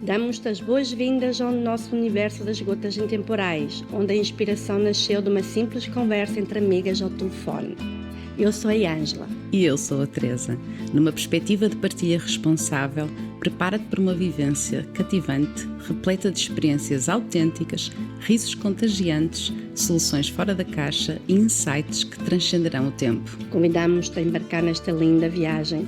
Damos-te as boas-vindas ao nosso universo das gotas intemporais, onde a inspiração nasceu de uma simples conversa entre amigas ao telefone. Eu sou a Ângela. E eu sou a Teresa. Numa perspectiva de partilha responsável, prepara-te para uma vivência cativante, repleta de experiências autênticas, risos contagiantes, soluções fora da caixa e insights que transcenderão o tempo. Convidamos-te a embarcar nesta linda viagem,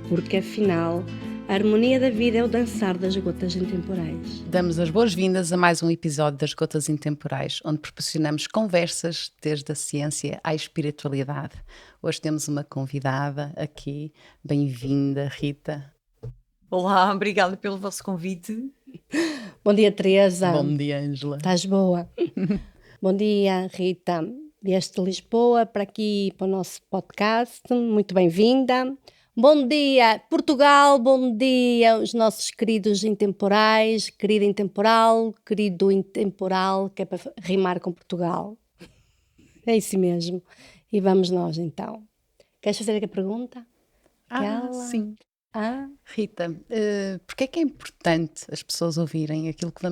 porque afinal, a harmonia da vida é o dançar das gotas intemporais. Damos as boas-vindas a mais um episódio das Gotas Intemporais, onde proporcionamos conversas desde a ciência à espiritualidade. Hoje temos uma convidada aqui. Bem-vinda, Rita. Olá, obrigada pelo vosso convite. Bom dia, Teresa. Bom dia, Ângela. Estás boa? Bom dia, Rita. Vieste de Lisboa para aqui, para o nosso podcast. Muito bem-vinda. Bom dia, Portugal. Bom dia, os nossos queridos intemporais. Querida intemporal, querido intemporal, que é para rimar com Portugal. É isso mesmo. E vamos nós, então. Queres fazer a pergunta? Sim. Ah? Rita, porque é que é importante as pessoas ouvirem aquilo que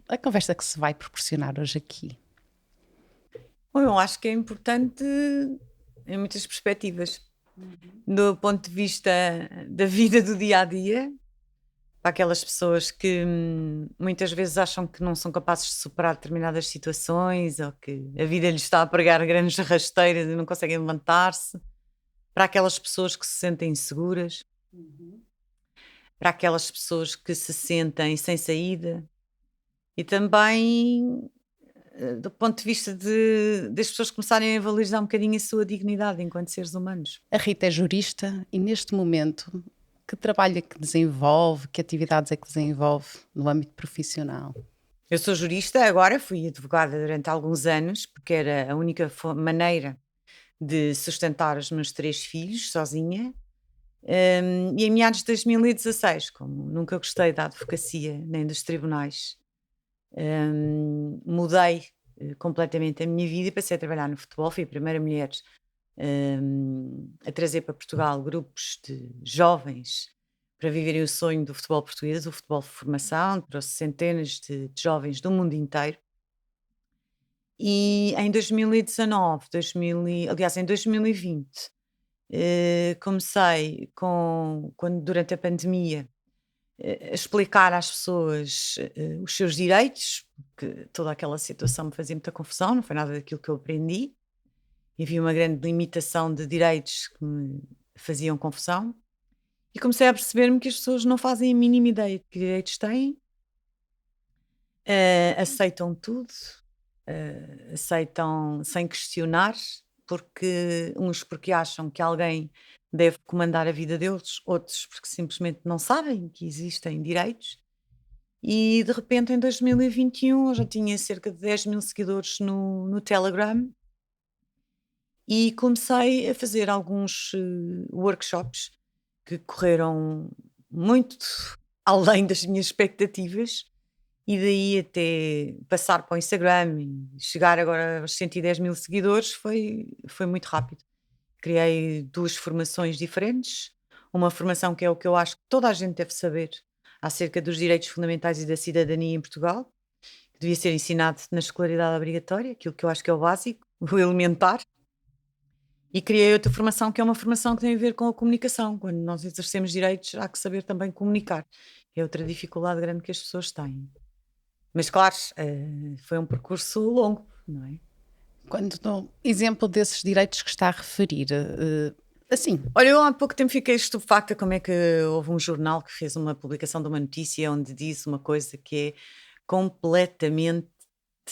a conversa que se vai proporcionar hoje aqui? Bom, eu acho que é importante em muitas perspectivas. Do ponto de vista da vida do dia-a-dia, para aquelas pessoas que muitas vezes acham que não são capazes de superar determinadas situações ou que a vida lhes está a pregar grandes rasteiras e não conseguem levantar-se, para aquelas pessoas que se sentem inseguras, para aquelas pessoas que se sentem sem saída e também do ponto de vista das pessoas começarem a valorizar um bocadinho a sua dignidade enquanto seres humanos. A Rita é jurista e neste momento que trabalho é que desenvolve, que atividades é que desenvolve no âmbito profissional? Eu sou jurista, agora fui advogada durante alguns anos porque era a única maneira de sustentar os meus 3 filhos sozinha. E em meados de 2016, como nunca gostei da advocacia nem dos tribunais, mudei completamente a minha vida e passei a trabalhar no futebol. Fui a primeira mulher a trazer para Portugal grupos de jovens para viverem o sonho do futebol português, o futebol de formação. Trouxe centenas de jovens do mundo inteiro. E em 2019, aliás, em 2020, comecei quando durante a pandemia a explicar às pessoas os seus direitos, porque toda aquela situação me fazia muita confusão, não foi nada daquilo que eu aprendi. E havia uma grande limitação de direitos que me faziam confusão. E comecei a perceber-me que as pessoas não fazem a mínima ideia de que direitos têm, aceitam tudo, aceitam sem questionar, porque acham que alguém deve comandar a vida deles, outros porque simplesmente não sabem que existem direitos. E de repente em 2021 eu já tinha cerca de 10.000 seguidores no Telegram e comecei a fazer alguns workshops que correram muito além das minhas expectativas. E daí até passar para o Instagram e chegar agora aos 110.000 seguidores foi muito rápido. Criei 2 formações diferentes. Uma formação que é o que eu acho que toda a gente deve saber acerca dos direitos fundamentais e da cidadania em Portugal, que devia ser ensinado na escolaridade obrigatória, aquilo que eu acho que é o básico, o elementar. E criei outra formação que é uma formação que tem a ver com a comunicação. Quando nós exercemos direitos, há que saber também comunicar. É outra dificuldade grande que as pessoas têm. Mas claro, foi um percurso longo, não é? Quando dou exemplo desses direitos que está a referir, assim... Olha, eu há pouco tempo fiquei estupefacta como é que houve um jornal que fez uma publicação de uma notícia onde diz uma coisa que é completamente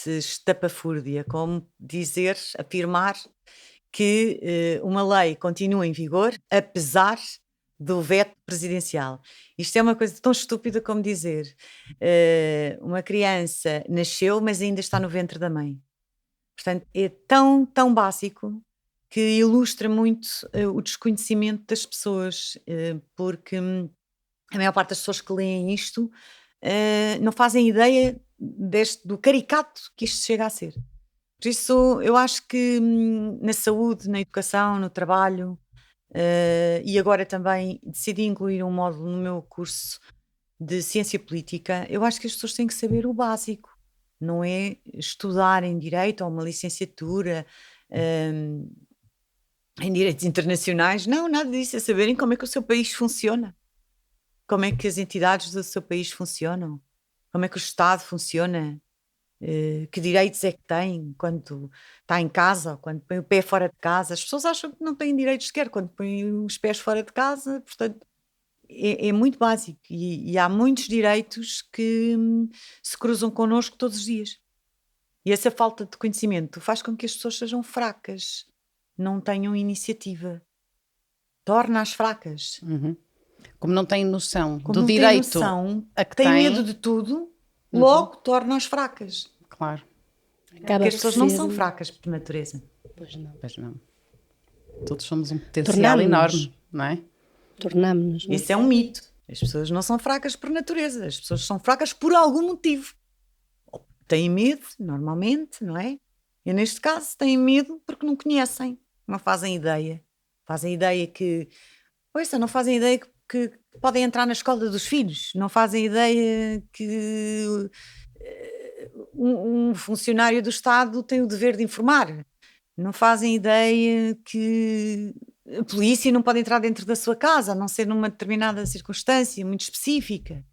estapafúrdia, como afirmar que uma lei continua em vigor apesar do veto presidencial. Isto é uma coisa tão estúpida como dizer uma criança nasceu, mas ainda está no ventre da mãe. Portanto, é tão, tão básico que ilustra muito o desconhecimento das pessoas, porque a maior parte das pessoas que leem isto não fazem ideia do caricato que isto chega a ser. Por isso, eu acho que na saúde, na educação, no trabalho, e agora também decidi incluir um módulo no meu curso de ciência política, eu acho que as pessoas têm que saber o básico. Não é estudar em Direito ou uma licenciatura em Direitos Internacionais. Não, nada disso. É saberem como é que o seu país funciona. Como é que as entidades do seu país funcionam. Como é que o Estado funciona. Que direitos é que tem quando está em casa ou quando põe o pé fora de casa. As pessoas acham que não têm direitos sequer quando põem os pés fora de casa. Portanto, é muito básico. E há muitos direitos que se cruzam connosco todos os dias. E essa falta de conhecimento faz com que as pessoas sejam fracas, não tenham iniciativa, torna-as fracas. Como não têm noção Como do não têm direito noção, a que têm têm. medo de tudo, logo torna-as fracas. Claro, Acaba Porque as por pessoas não ser- são fracas por natureza. Pois não. pois não. Todos somos um potencial Tornamo-nos. enorme, não é? Tornámos-nos. Não é? Isso é um mito. As pessoas não são fracas por natureza, as pessoas são fracas por algum motivo. Ou têm medo, normalmente, não é? E neste caso têm medo porque não conhecem, não fazem ideia. Fazem ideia que... Ouça, não fazem ideia que podem entrar na escola dos filhos, não fazem ideia que um funcionário do Estado tem o dever de informar, não fazem ideia que a polícia não pode entrar dentro da sua casa, a não ser numa determinada circunstância muito específica.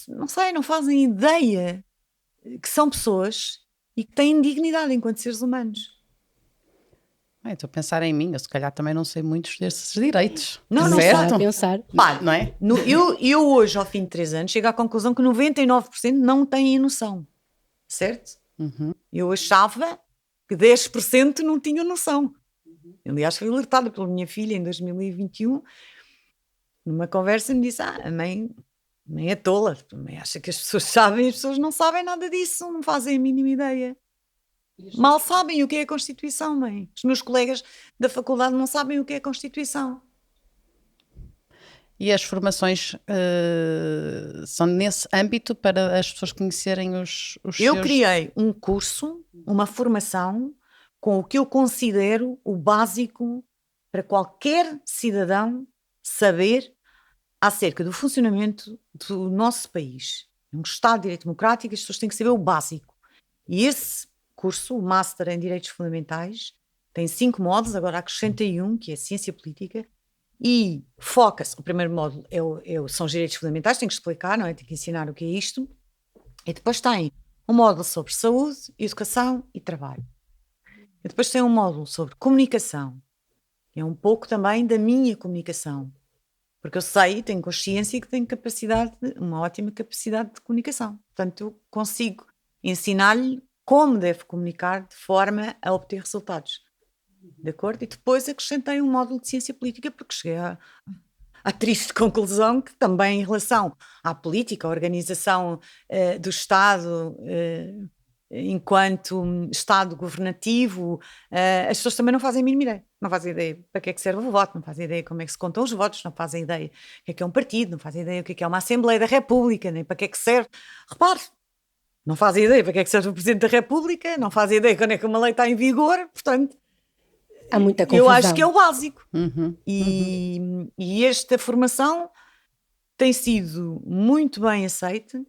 Não sei, não fazem ideia que são pessoas e que têm dignidade enquanto seres humanos. Estou a pensar em mim, eu se calhar também não sei muitos desses direitos. Não Está certo? a pensar. Pá, Não é? eu hoje, ao fim de 3 anos, chego à conclusão que 99% não têm noção. Certo? Eu achava que 10% não tinham noção. Aliás, fui alertada pela minha filha em 2021, numa conversa, me disse: a mãe é tola, a mãe acha que as pessoas sabem, as pessoas não sabem nada disso, não fazem a mínima ideia. Mal sabem o que é a Constituição, mãe. Os meus colegas da faculdade não sabem o que é a Constituição. E as formações são nesse âmbito para as pessoas conhecerem os Eu seus... criei um curso, uma formação, com o que eu considero o básico para qualquer cidadão saber acerca do funcionamento do nosso país. Um Estado de Direito Democrático, as pessoas têm que saber o básico. E esse curso, o Master em Direitos Fundamentais, tem 5 módulos, agora acrescentei um, que é Ciência Política, e foca-se, o primeiro módulo são os direitos fundamentais, tenho que explicar, não é? Tenho que ensinar o que é isto. E depois tem um módulo sobre saúde, educação e trabalho. E depois tem um módulo sobre comunicação, que é um pouco também da minha comunicação. Porque eu sei, tenho consciência que tenho uma ótima capacidade de comunicação. Portanto, eu consigo ensinar-lhe como deve comunicar de forma a obter resultados. De acordo? E depois acrescentei um módulo de ciência política, porque cheguei à triste conclusão que também em relação à política, à organização do Estado enquanto Estado governativo, as pessoas também não fazem a mínima ideia. Não fazem ideia para que é que serve o voto, não fazem ideia como é que se contam os votos, não fazem ideia o que é um partido, não fazem ideia o que é uma Assembleia da República, nem para que é que serve. Repare, não fazem ideia para que é que serve o Presidente da República, não fazem ideia quando é que uma lei está em vigor, portanto, Há muita confusão. eu acho que é o básico. E esta formação tem sido muito bem aceita.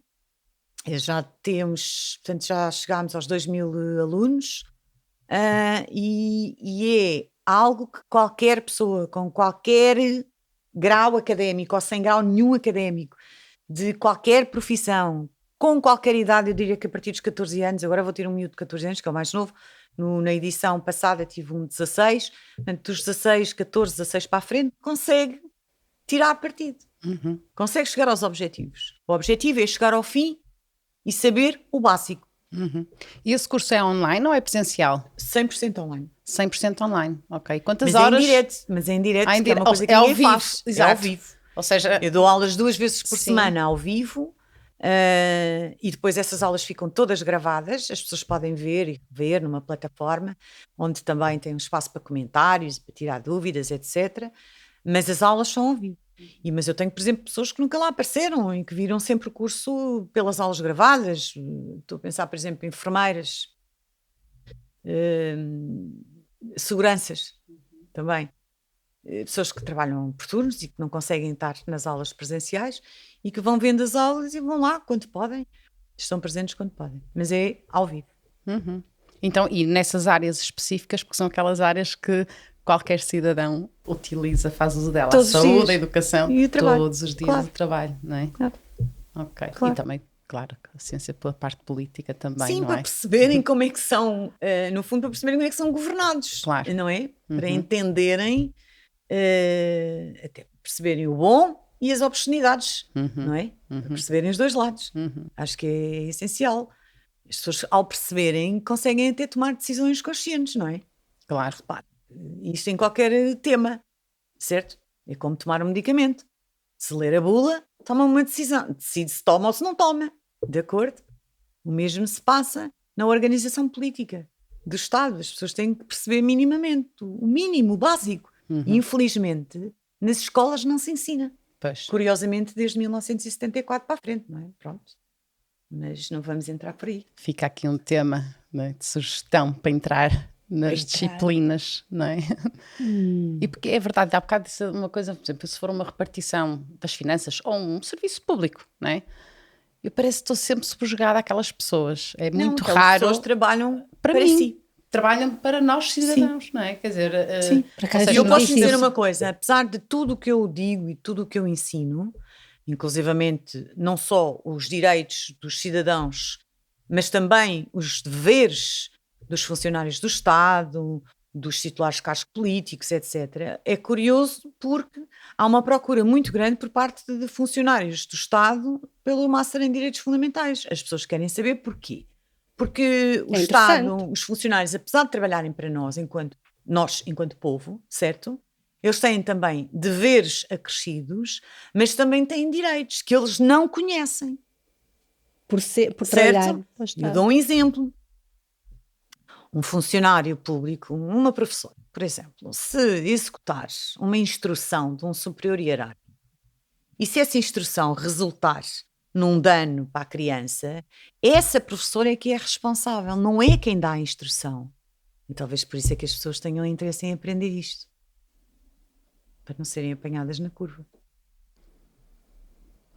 Já chegámos aos 2.000 alunos e é algo que qualquer pessoa com qualquer grau académico ou sem grau nenhum académico, de qualquer profissão, com qualquer idade, eu diria que a partir dos 14 anos, agora vou ter um miúdo de 14 anos, que é o mais novo, na edição passada tive um de 16, portanto dos 16, 14, 16 para a frente, consegue tirar partido, consegue chegar aos objetivos. O objetivo é chegar ao fim e saber o básico. E esse curso é online ou é presencial? 100% online. 100% online, ok. Quantas Mas horas? Mas é em direto, Ah, em que é uma direto. coisa que É ao ninguém vivo, faz. exato. É ao vivo. Ou seja, Eu dou aulas 2 vezes por Sim. semana ao vivo e depois essas aulas ficam todas gravadas, as pessoas podem ver e ver numa plataforma onde também tem um espaço para comentários, para tirar dúvidas, etc. Mas as aulas são ao vivo. Mas eu tenho, por exemplo, pessoas que nunca lá apareceram e que viram sempre o curso pelas aulas gravadas. Estou a pensar, por exemplo, em enfermeiras, seguranças também. pessoas que trabalham por turnos e que não conseguem estar nas aulas presenciais e que vão vendo as aulas e vão lá quando podem, estão presentes quando podem, mas é ao vivo. Então, e nessas áreas específicas, porque são aquelas áreas que qualquer cidadão utiliza, faz uso dela, Todos a os saúde, dias. a educação, E o trabalho. todos os dias Claro. de trabalho, não é? Claro. Ok, Claro. e também, claro, a ciência pela parte política também, Sim, não para é? perceberem como é que são, no fundo, para perceberem como é que são governados, Claro. não é? Para entenderem, até perceberem o bom e as obscenidades, não é? Para perceberem os dois lados. Acho que é essencial. As pessoas, ao perceberem, conseguem até tomar decisões conscientes, não é? Claro. Repare, isto em qualquer tema, certo? É como tomar um medicamento. Se ler a bula, toma uma decisão. Decide se toma ou se não toma. De acordo? O mesmo se passa na organização política do Estado. As pessoas têm que perceber minimamente, o mínimo, o básico. E, infelizmente, nas escolas não se ensina. Pois. Curiosamente, desde 1974 para a frente, não é? Pronto. Mas não vamos entrar por aí. Fica aqui um tema, não é, de sugestão para entrar nas Entrar. disciplinas, não é? E porque é verdade, há bocado disse uma coisa, por exemplo, se for uma repartição das finanças ou um serviço público, não é? Eu parece que estou sempre subjugada àquelas pessoas. É muito Aquelas raro. pessoas trabalham para para mim. si. Trabalham para nós cidadãos, não é? Quer dizer, Sim. Para ou cada seja, Eu nós posso dizer precisamos- uma coisa, apesar de tudo o que eu digo e tudo o que eu ensino, inclusivamente não só os direitos dos cidadãos, mas também os deveres dos funcionários do Estado, dos titulares de cargos políticos, etc. É curioso porque há uma procura muito grande por parte de funcionários do Estado pelo Master em Direitos Fundamentais. As pessoas querem saber porquê. Porque o É Estado, interessante. os funcionários, apesar de trabalharem para nós, enquanto povo, certo? Eles têm também deveres acrescidos, mas também têm direitos que eles não conhecem, por certo? trabalhar. Pois Eu está. dou um exemplo. Um funcionário público, uma professora, por exemplo, se executar uma instrução de um superior hierárquico e se essa instrução resultar num dano para a criança, essa professora é que é responsável, não é quem dá a instrução. E talvez por isso é que as pessoas tenham interesse em aprender isto. Para não serem apanhadas na curva.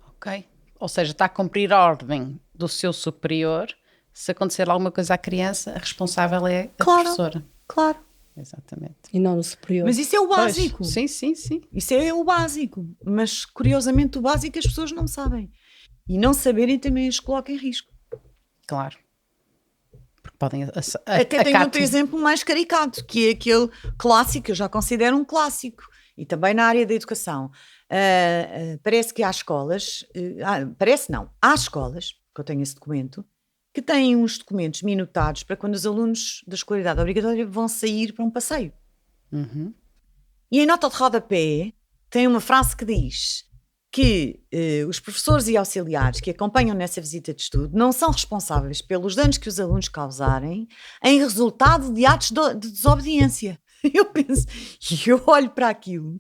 ok. Ou seja, está a cumprir a ordem do seu superior. Se acontecer alguma coisa à criança, a responsável é a Claro. professora. Claro. Exatamente. E não no superior. Mas isso é o básico. Pois, sim, sim, sim. Isso é o básico. Mas, curiosamente, o básico as pessoas não sabem. E não saberem também as coloca em risco. Claro. Porque podem... Até tenho outro exemplo mais caricato, que é aquele clássico, que eu já considero um clássico. E também na área da educação. Parece que há escolas... parece não. Há escolas, que eu tenho esse documento, que têm uns documentos minutados para quando os alunos da escolaridade obrigatória vão sair para um passeio. E em nota de rodapé tem uma frase que diz que os professores e auxiliares que acompanham nessa visita de estudo não são responsáveis pelos danos que os alunos causarem em resultado de atos de desobediência. Eu penso, e eu olho para aquilo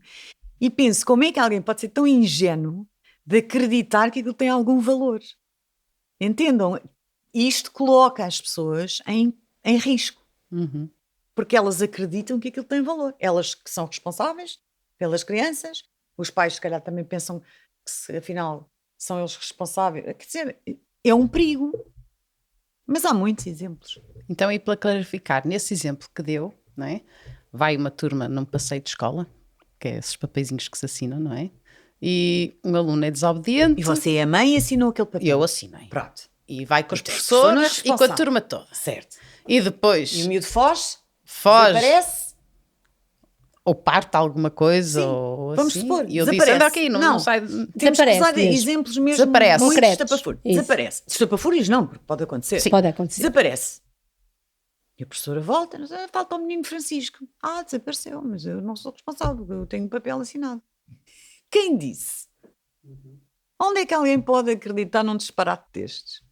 e penso, como é que alguém pode ser tão ingênuo de acreditar que aquilo tem algum valor? Entendam? Isto coloca as pessoas em risco. Porque elas acreditam que aquilo tem valor. Elas que são responsáveis pelas crianças, os pais se calhar também pensam que afinal são eles responsáveis. Quer dizer, é um perigo. Mas há muitos exemplos. Então, e para clarificar, nesse exemplo que deu, não é? Vai uma turma num passeio de escola, que é esses papeizinhos que se assinam, não é? E um aluno é desobediente. E você é a mãe e assinou aquele papel. Eu assinei. Pronto. E vai com os Então, a pessoa não é professores e com a responsável. turma toda. Certo. E depois E o miúdo foge, desaparece, ou parte alguma coisa, Sim, ou vamos assim. supor, E eu disse, desaparece. anda aqui, não, Não. sai... Temos que Desaparece usar mesmo. exemplos mesmo Desaparece. muito Concretos. estapafúrios. Isso. Desaparece. Estapafúrios não, porque pode acontecer. Sim. Pode acontecer. Desaparece. E a professora volta, falta o menino Francisco. Desapareceu, mas eu não sou responsável, eu tenho um papel assinado. Quem disse? Onde é que alguém pode acreditar num disparate destes?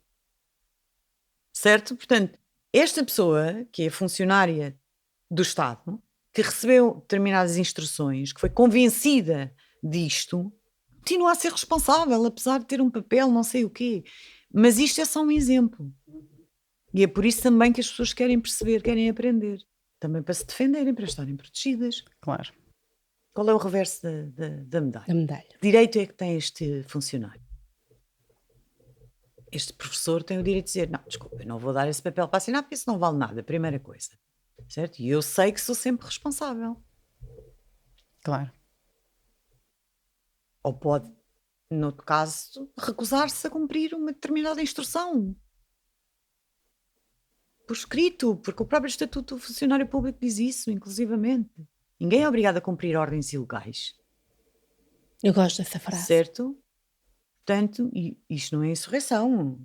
Certo? Portanto, esta pessoa, que é funcionária do Estado, que recebeu determinadas instruções, que foi convencida disto, continua a ser responsável, apesar de ter um papel, não sei o quê. Mas isto é só um exemplo. E é por isso também que as pessoas querem perceber, querem aprender. Também para se defenderem, para estarem protegidas. Claro. Qual é o reverso da medalha? Da medalha. Que direito é que tem este funcionário? Este professor tem o direito de dizer, não, desculpa, eu não vou dar esse papel para assinar porque isso não vale nada, primeira coisa. Certo? E eu sei que sou sempre responsável. Claro. Ou pode, no outro caso, recusar-se a cumprir uma determinada instrução. Por escrito, porque o próprio Estatuto do Funcionário Público diz isso, inclusivamente. Ninguém é obrigado a cumprir ordens ilegais. Eu gosto dessa frase. Certo? Portanto, isto não é insurreição.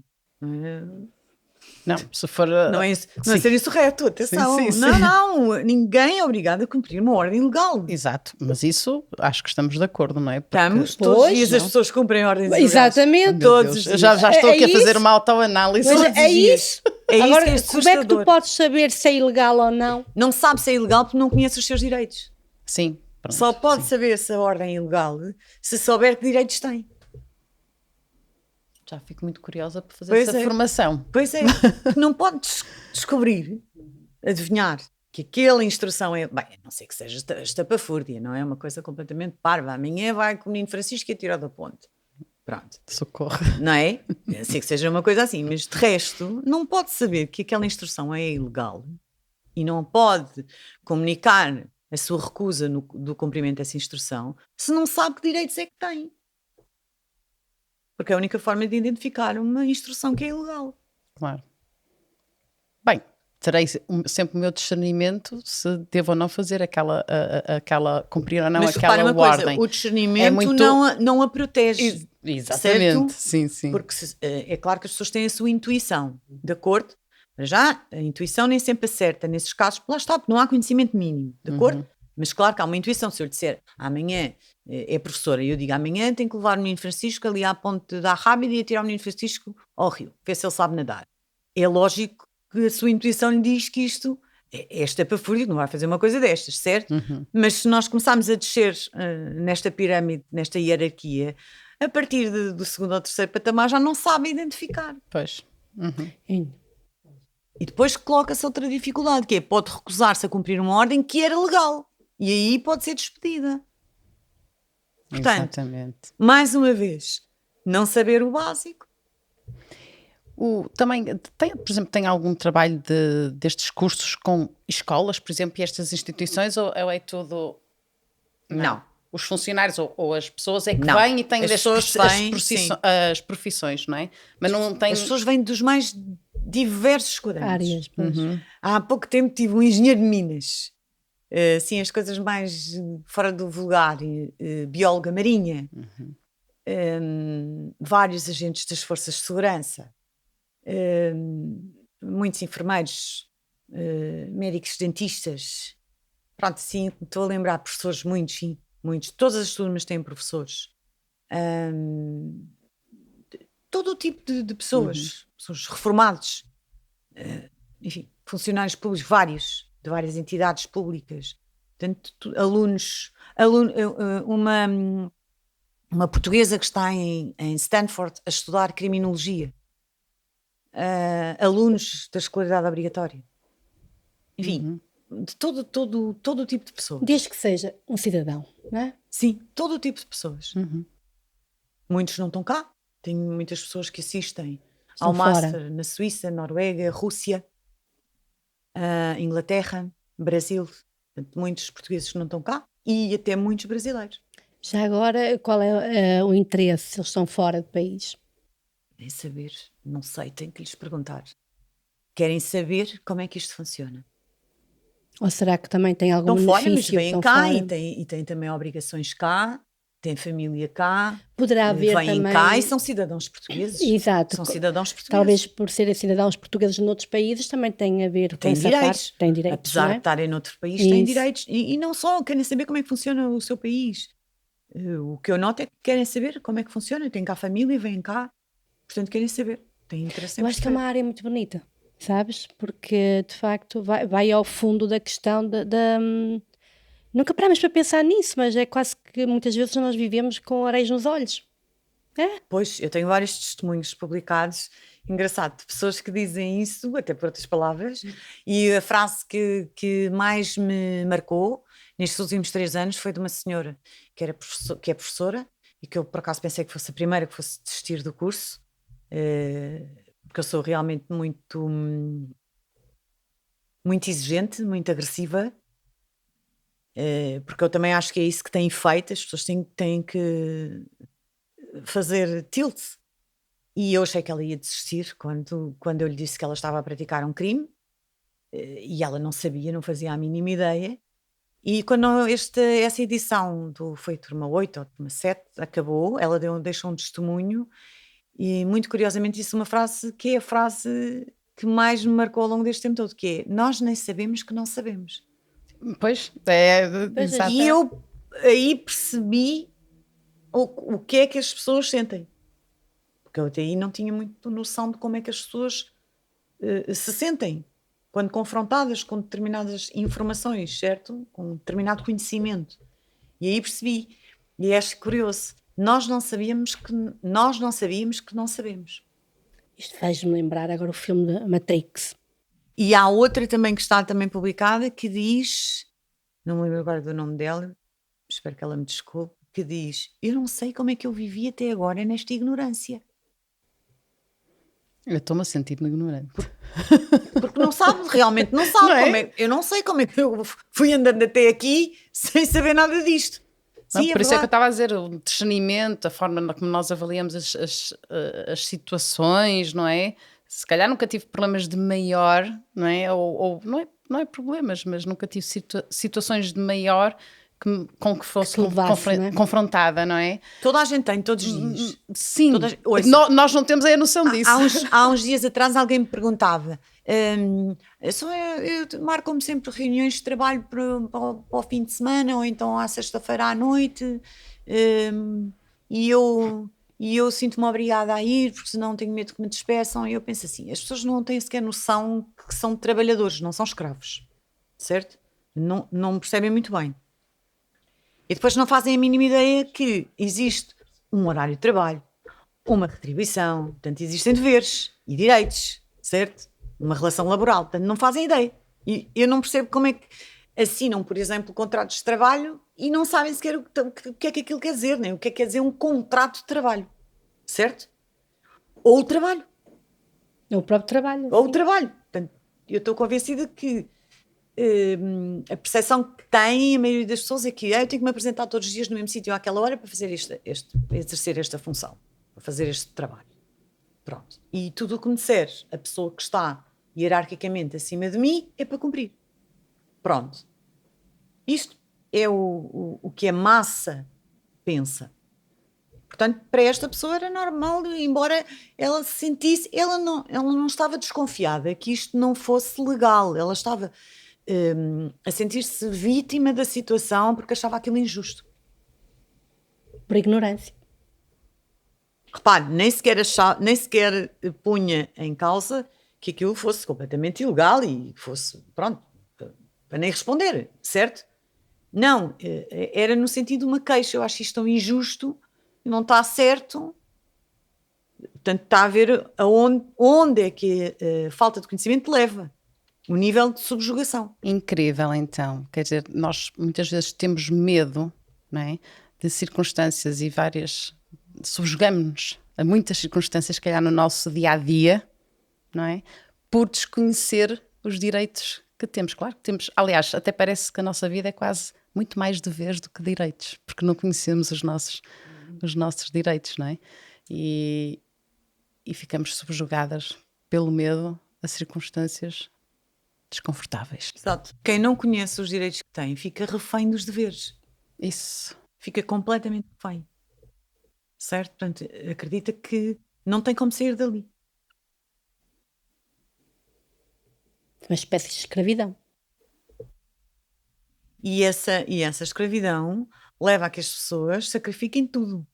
Não, se for... Não é ser insurreto, atenção. Sim, sim, sim. Não, ninguém é obrigado a cumprir uma ordem legal. Exato, mas isso acho que estamos de acordo, não é? Porque... Estamos, todos os dias as pessoas cumprem ordens legais. Exatamente. Todos os dias. Já estou aqui a fazer isso? uma autoanálise. Mas é isso. É Agora, isso que é como é que tu assustador. podes saber se é ilegal ou não? Não sabe se é ilegal porque não conhece os seus direitos. Sim. Pronto, Só pode sim. saber se a ordem é ilegal se souber que direitos tem. Já fico muito curiosa por fazer Pois essa é. formação. Pois é, não pode descobrir, adivinhar que aquela instrução é, bem, a não ser que seja estapafúrdia, não é uma coisa completamente parva. Amanhã vai com o menino Francisco e atirar da ponte. Pronto. Socorro. Não é? A não ser que seja uma coisa assim, mas de resto não pode saber que aquela instrução é ilegal e não pode comunicar a sua recusa do cumprimento dessa instrução se não sabe que direitos é que tem. Porque é a única forma de identificar uma instrução que é ilegal. Claro. Bem, terei sempre o meu discernimento se devo ou não fazer aquela cumprir ou não Mas repara aquela uma coisa, ordem. o discernimento É muito- não a protege. Exatamente, certo? sim, sim. Porque é claro que as pessoas têm a sua intuição, de acordo? Mas já, a intuição nem sempre acerta nesses casos, lá está, porque não há conhecimento mínimo, de acordo? Mas claro que há uma intuição. Se eu lhe disser amanhã é professora e eu digo amanhã tem que levar o menino Francisco ali à ponte da Rábida e atirar o menino Francisco ao rio, ver se ele sabe nadar. É lógico que a sua intuição lhe diz que isto é estapafúrdia, não vai fazer uma coisa destas, certo? Mas se nós começarmos a descer nesta pirâmide, nesta hierarquia, a partir do segundo ou terceiro patamar já não sabe identificar. Pois. E depois coloca-se outra dificuldade, que é pode recusar-se a cumprir uma ordem que era legal. E aí pode ser despedida. Portanto, Exatamente. mais uma vez, não saber o básico. Também, por exemplo, tem algum trabalho destes cursos com escolas, por exemplo, e estas instituições, ou é tudo... Não. Os funcionários ou as pessoas é que Não. vêm e têm As pessoas vêm, as profissões, não é? Mas não tem... As pessoas vêm dos mais diversos quadrantes. Áreas, pois. Há pouco tempo tive um engenheiro de Minas. Assim, as coisas mais fora do vulgar. Bióloga marinha. Vários agentes das forças de segurança. Muitos enfermeiros. Médicos dentistas. Pronto, sim, estou a lembrar professores, muitos, sim. Muitos. Todas as turmas têm professores. Todo o tipo de pessoas. Pessoas reformados. Enfim, funcionários públicos, vários. De várias entidades públicas. Portanto, alunos. Uma portuguesa que está em Stanford a estudar criminologia. Alunos da escolaridade obrigatória. Enfim, de todo o tipo de pessoas. Desde que seja um cidadão, não é? Sim, todo o tipo de pessoas. Muitos não estão cá. Tenho muitas pessoas que assistem Estão ao Master fora. na Suíça, Noruega, Rússia, Inglaterra, Brasil. Portanto, muitos portugueses que não estão cá e até muitos brasileiros. Já agora, qual é o interesse se eles estão fora do país? Nem saber, não sei, tenho que lhes perguntar. Querem saber como é que isto funciona. Ou será que também tem algum Estão fora, mas benefício? vêm Estão cá fora? e têm também obrigações cá, têm família cá, Poderá haver vêm também... cá e são cidadãos portugueses. Exato. São cidadãos portugueses. Talvez por serem cidadãos portugueses noutros países também tem a ver com Têm essa direitos. parte. Tem direitos, Apesar não é? de estarem noutro país, têm Isso. direitos. E não só, querem saber como é que funciona o seu país. O que eu noto é que querem saber como é que funciona. Têm cá família, vêm cá. Portanto, querem saber. Têm interesse em Eu acho que é uma área muito bonita, sabes? Porque, de facto, vai ao fundo da questão Nunca paramos para pensar nisso, mas é quase que muitas vezes nós vivemos com areias nos olhos. Pois, eu tenho vários testemunhos publicados, engraçado, de pessoas que dizem isso, até por outras palavras, e a frase que mais me marcou nestes últimos 3 anos foi de uma senhora que é professora e que eu por acaso pensei que fosse a primeira que fosse desistir do curso, porque eu sou realmente muito, muito exigente, muito agressiva, porque eu também acho que é isso que tem efeito, as pessoas têm que fazer tilt. E eu achei que ela ia desistir quando eu lhe disse que ela estava a praticar um crime, e ela não sabia, não fazia a mínima ideia. E quando essa edição foi turma 8 ou turma 7, acabou, ela deixou um testemunho e muito curiosamente disse uma frase que é a frase que mais me marcou ao longo deste tempo todo, que é: nós nem sabemos que não sabemos. Pois, Pois, exato. E eu aí percebi o que é que as pessoas sentem. Porque eu até aí não tinha muito noção de como é que as pessoas se sentem quando confrontadas com determinadas informações, certo? Com determinado conhecimento. E aí percebi. E acho curioso. Nós não sabíamos que não sabemos. Isto faz-me lembrar agora o filme da Matrix. E há outra também que está também publicada que diz, não me lembro agora do nome dela, espero que ela me desculpe, que diz: eu não sei como é que eu vivi até agora nesta ignorância. Eu estou-me a sentir ignorante. Porque não sabe, realmente não sabe. Não é? Como é, eu não sei como é que eu fui andando até aqui sem saber nada disto. Não, Sim, por isso é que eu verdade. estava a dizer, o discernimento, a forma como nós avaliamos as situações, não é? Se calhar nunca tive problemas de maior, não é? Ou não é problemas, mas nunca tive situações de maior com que fosse te levasse, não é? confrontada, não é? Toda a gente tem, todos os dias. Sim, Ouça. nós não temos a noção disso. Há uns dias atrás alguém me perguntava: eu marco-me sempre reuniões de trabalho para o fim de semana ou então à sexta-feira à noite, e eu sinto-me obrigada a ir porque senão tenho medo que me despeçam. E eu penso assim: as pessoas não têm sequer noção que são trabalhadores, não são escravos, certo? Não percebem muito bem. E depois não fazem a mínima ideia que existe um horário de trabalho, uma retribuição, portanto existem deveres e direitos, certo? Uma relação laboral, portanto não fazem ideia. E eu não percebo como é que assinam, por exemplo, contratos de trabalho e não sabem sequer o que é que aquilo quer dizer, nem o que é quer dizer um contrato de trabalho, certo? Ou o trabalho. É o próprio trabalho. Ou o sim. trabalho. Portanto, eu estou convencida que a percepção que tem a maioria das pessoas é que eu tenho que me apresentar todos os dias no mesmo sítio àquela hora para fazer exercer esta função, para fazer este trabalho. Pronto. E tudo o que me disser a pessoa que está hierarquicamente acima de mim é para cumprir. Pronto. Isto é o que a massa pensa. Portanto, para esta pessoa era normal, embora ela se sentisse, ela não estava desconfiada que isto não fosse legal, ela estava a sentir-se vítima da situação porque achava aquilo injusto. Por ignorância. Repare, nem sequer punha em causa que aquilo fosse completamente ilegal e fosse, pronto, para nem responder, certo? Não, era no sentido de uma queixa. Eu acho isto tão injusto, não está certo. Portanto, está a ver onde é que a falta de conhecimento leva. O nível de subjugação. Incrível, então. Quer dizer, nós muitas vezes temos medo, não é? De circunstâncias e subjugamos-nos a muitas circunstâncias, se calhar no nosso dia-a-dia, não é? Por desconhecer os direitos que temos. Claro que temos, aliás, até parece que a nossa vida é quase muito mais deveres do que direitos, porque não conhecemos os nossos direitos, não é? E ficamos subjugadas pelo medo a circunstâncias desconfortáveis. Exato. Quem não conhece os direitos que tem fica refém dos deveres. Isso. Fica completamente refém. Certo? Portanto, acredita que não tem como sair dali. Uma espécie de escravidão. E essa escravidão leva a que as pessoas sacrifiquem tudo.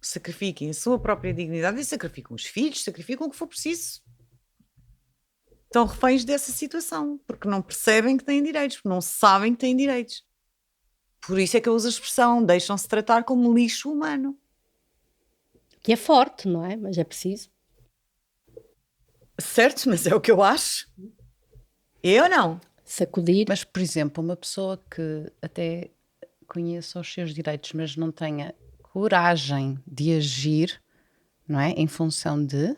Sacrifiquem a sua própria dignidade e sacrificam os filhos, sacrificam o que for preciso. Estão reféns dessa situação, porque não percebem que têm direitos, porque não sabem que têm direitos. Por isso é que eu uso a expressão: deixam-se tratar como lixo humano. Que é forte, não é? Mas é preciso. Certo, mas é o que eu acho. Eu não. sacudir. Mas, por exemplo, uma pessoa que até conheça os seus direitos, mas não tenha coragem de agir, não é? Em função de...